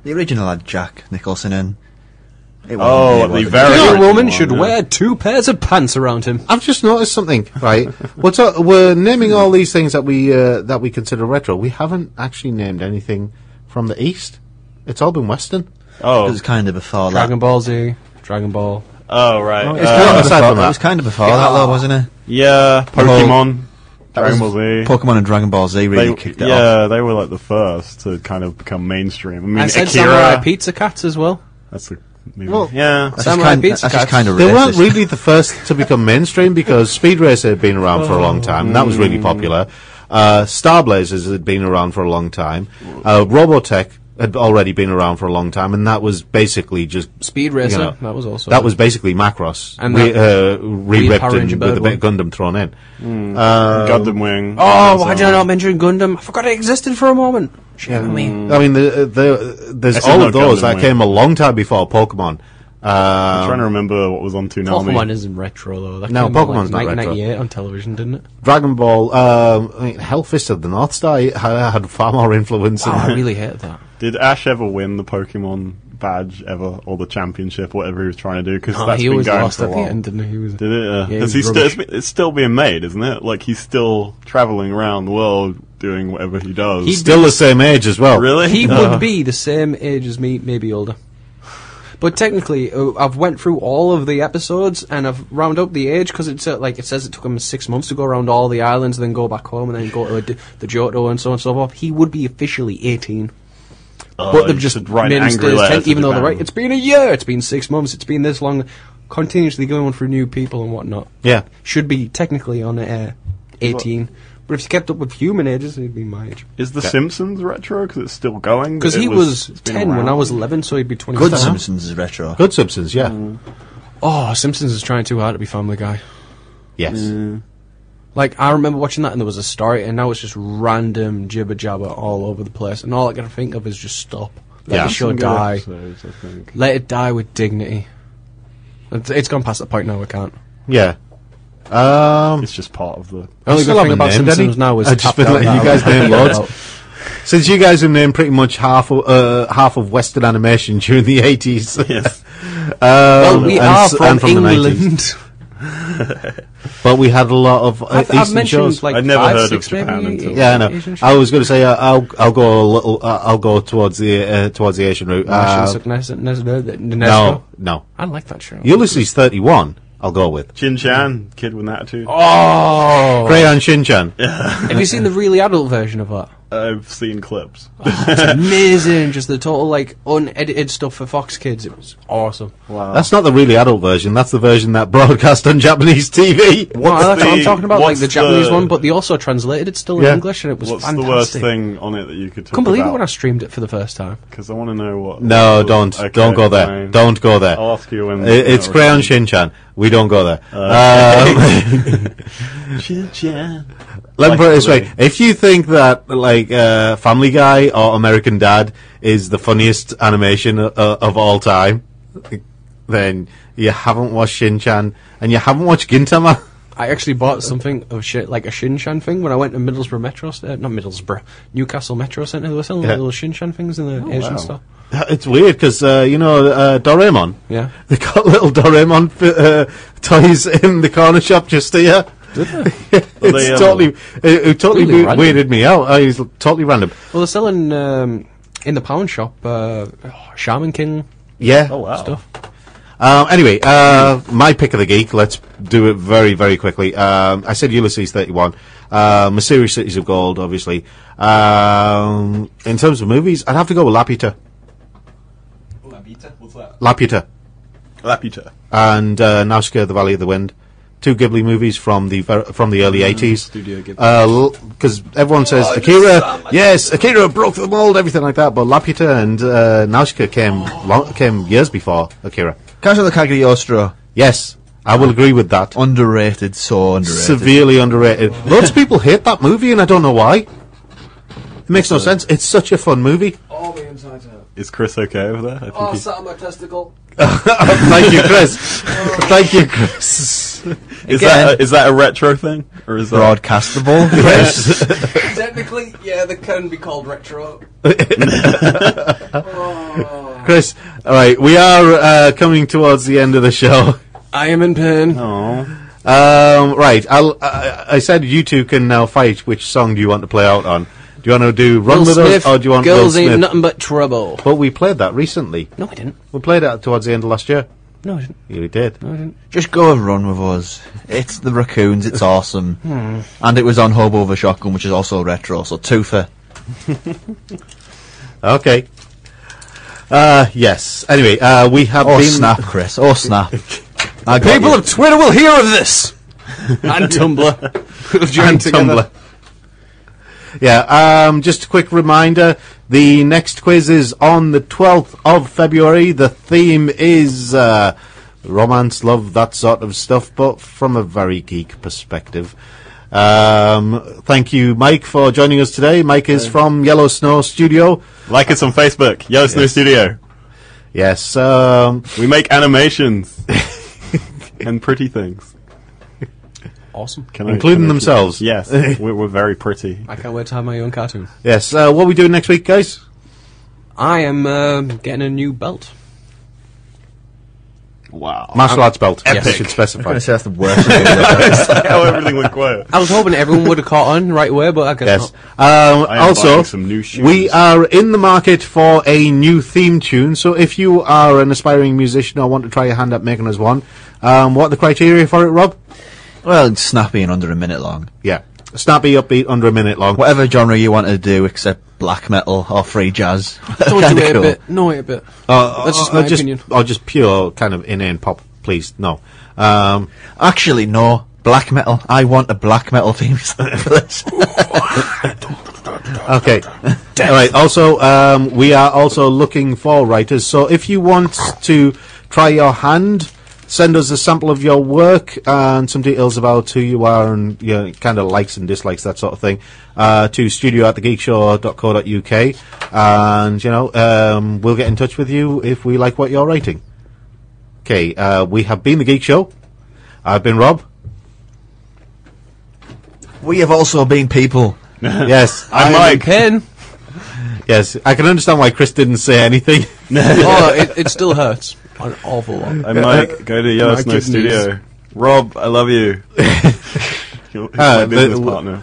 The original had Jack Nicholson in. It Oh, wasn't- the very Your original woman one, should yeah. wear 2 pairs of pants around him. I've just noticed something, right? We're naming all these things that we consider retro. We haven't actually named anything from the East. It's all been Western. It Oh, was kind of before Dragon that. Ball Z, Dragon Ball. oh, right. It was kind of aside before, from that. it was kind of before that, though, wasn't it? yeah, Pokemon, Dragon Ball Z. Pokemon and Dragon Ball Z really kicked it off. Yeah, they were like the first to kind of become mainstream. I mean, I said Akira. Samurai Pizza Cats as well. That's a movie. Well, yeah. That's Samurai Pizza just Cats. kind of They racist. weren't really the first to become mainstream because Speed Racer had been around for a long time. And that was really popular. Star Blazers had been around for a long time. Robotech had already been around for a long time, and that was basically just Speed Racer, you know, that was also... that was basically Macross And re-ripped Power and Ranger with a Bird bit of Gundam thrown in. Gundam Wing. Oh, why did I not mention Gundam? I forgot it existed for a moment. Shame on me. I mean, there's Actually, all no, of those Gundam that Wing. came a long time before Pokemon. I'm trying to remember what was on Toonami. Pokemon isn't retro though. That No, came out, Pokemon's not like retro. 1998 on television, didn't it? Dragon Ball, I mean, Hellfist of the North Star had far more influence. Wow, than I really hated that. Did Ash ever win the Pokemon badge ever, or the championship, whatever he was trying to do? Because that's he been always going lost for a at the while. end, didn't he? He was, Did it? Yeah, Because he was it's still being made, isn't it? Like he's still traveling around the world doing whatever he does. He's Still the same age as well. really? He would be the same age as me, maybe older. But technically, I've went through all of the episodes and I've rounded up the age because it's like it says it took him 6 months to go around all the islands, and then go back home, and then go to the Johto and so on and so forth. He would be officially 18. But they've you just should write made an him angry stay as letter 10, to even though they're Japan. right. It's been a year, it's been 6 months, it's been this long, continuously going through new people and whatnot. Yeah. Should be technically on 18. But if you kept up with human ages, he'd be my age. Is The Simpsons retro because it's still going? Because It he was it's been 10 when I around. was 11, so he'd be 20. Good Simpsons is retro. Good Simpsons, yeah. Oh, Simpsons is trying too hard to be Family Guy. Yes. Like, I remember watching that and there was a story, and now it's just random jibber jabber all over the place, and all I can think of is just stop. Let Yeah. the show Some good die. episodes, I think. Let it die with dignity. It's gone past that point now, I can't. Yeah. It's just part of the. Only still good thing haven't about named Simpsons any. now is I've just Tapped been Out letting you now. guys name Yeah. loads. Since you guys have named pretty much half of Western animation during the 80s. Yes. Well, we and are s- from and from the 90s. England. But we had a lot of I've Eastern mentioned shows. like I'd never 5, heard of 6 Japan maybe until- Yeah, I know. Asian shows. I was going to say I'll go a little. I'll go towards the Asian route. No, no. I like that show. Ulysses 31. I'll go with Chin Chan, kid with an attitude. Oh! Crayon Shinchan. Have you seen the really adult version of that? I've seen clips. It's amazing. Just the total, like, unedited stuff for Fox Kids. It was awesome. Wow. That's not the really adult version. That's the version that broadcast on Japanese TV. No, that's what I'm the- talking about, like what's the Japanese the- one, but they also translated it still in Yeah. English, and it was What's fantastic. the worst thing on it that you could talk Couldn't believe it when I about? streamed it for the first time. Because I want to know what. No, what- don't. okay, Don't go there. fine. Don't go there. I'll ask you when. It's when Crayon we're Shinchan. We don't go there. done. Chin Chan. Let me put it this way: Likely. if you think that like Family Guy or American Dad is the funniest animation of all time, then you haven't watched Shin-Chan and you haven't watched Gintama. I actually bought something of shit like a Shin-Chan thing when I went to Middlesbrough Newcastle Metro Centre. They were selling Yeah. little Shin-Chan things in the Asian wow. store. It's weird because Doraemon. Yeah. They got little Doraemon toys in the corner shop just here. It's totally, it totally Really random. weirded me out. It's totally random. Well, they're selling in the pound shop Shaman King Yeah. Oh wow. stuff. Anyway, my pick of the geek. Let's do it very, very quickly. I said Ulysses 31. Mysterious Cities of Gold, obviously. In terms of movies, I'd have to go with Laputa. What's that? Laputa. Laputa. And Nausicaa, The Valley of the Wind. Two Ghibli movies from the early 80s. Studio Ghibli. Because everyone says Akira, yes, Akira broke the mold, everything like that. But Laputa and Nausicaa came years before Akira. Castle of Cagliostro, Yes, I will agree with that. underrated, so underrated. Severely underrated. Loads of people hate that movie, and I don't know why. It makes no sense. It's such a fun movie. All the insides out. Is Chris okay over there? I think sat on my testicle. Thank you, Chris. Thank you, Chris. Is that a retro thing, or is that broadcastable? Yes. Technically, yeah, they can be called retro. Chris, all right, we are coming towards the end of the show. I am in pain. Oh. Right, I said you two can now fight. Which song do you want to play out on? Do you want to do Run Will With Smith, Us, or do you want Girls Will Smith? Ain't Nothing But Trouble. But we played that recently. No, I didn't. We played it towards the end of last year. No, I didn't. You did. No, I didn't. Just go and run with us. It's the Raccoons. It's awesome. And it was on Hobo the Shotgun, which is also retro. So 2 for. Okay. Yes. Anyway, we have Oh been... snap, Chris. Oh snap. People of Twitter will hear of this. And Tumblr. and Tumblr. Yeah, just a quick reminder, the next quiz is on the 12th of February. The theme is romance, love, that sort of stuff, but from a very geek perspective. Thank you, Mike, for joining us today. Mike is from Yellow Snow Studio. Like us on Facebook, Yellow Snow Studio. Yes. We make animations and pretty things. Awesome. Including themselves. Yes, we're very pretty. I can't wait to have my own cartoon. Yes. What are we doing next week, guys? I am getting a new belt. Wow. Martial arts belt. Yes. I should specify. Say that's the worst. How everything went quiet. I was hoping everyone would have caught on right away, but I guess Yes. not. I am Also, buying some new shoes. we are in the market for a new theme tune. So if you are an aspiring musician or want to try your hand at making us one, what are the criteria for it, Rob? Well, it's snappy and under a minute long. Yeah. Snappy, upbeat, under a minute long. Whatever genre you want to do, except black metal or free jazz. Don't Kinda do it cool. a bit. No, it a bit. That's just my opinion. Or just pure kind of inane pop, please. No. Actually, no. Black metal. I want a black metal theme song for this. Okay. All right. Also, we are also looking for writers. So if you want to try your hand, send us a sample of your work and some details about who you are and your kind of likes and dislikes, that sort of thing, to studio@thegeekshow.co.uk, and we'll get in touch with you if we like what you're writing. Okay, we have been The Geek Show. I've been Rob. We have also been people. Yes, I'm Mike. Pen. Yes, I can understand why Chris didn't say anything. It still hurts an awful lot. I'm Mike. Go to Yellow My Snow kidneys. Studio. Rob, I love you. You're my business partner.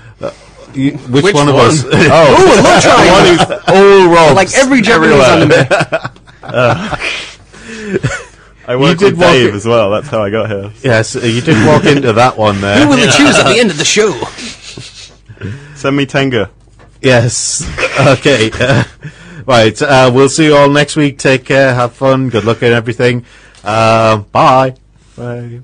Which one of us? Oh, love triangle. Oh, Rob. Like every Japanese anime. I work did with walk Dave it- as well. That's how I got here. Yes, you did walk into that one there. Who will you choose at the end of the show? Send me Tenga. Yes. Okay. Right. We'll see you all next week. Take care. Have fun. Good luck and everything. Bye. Bye.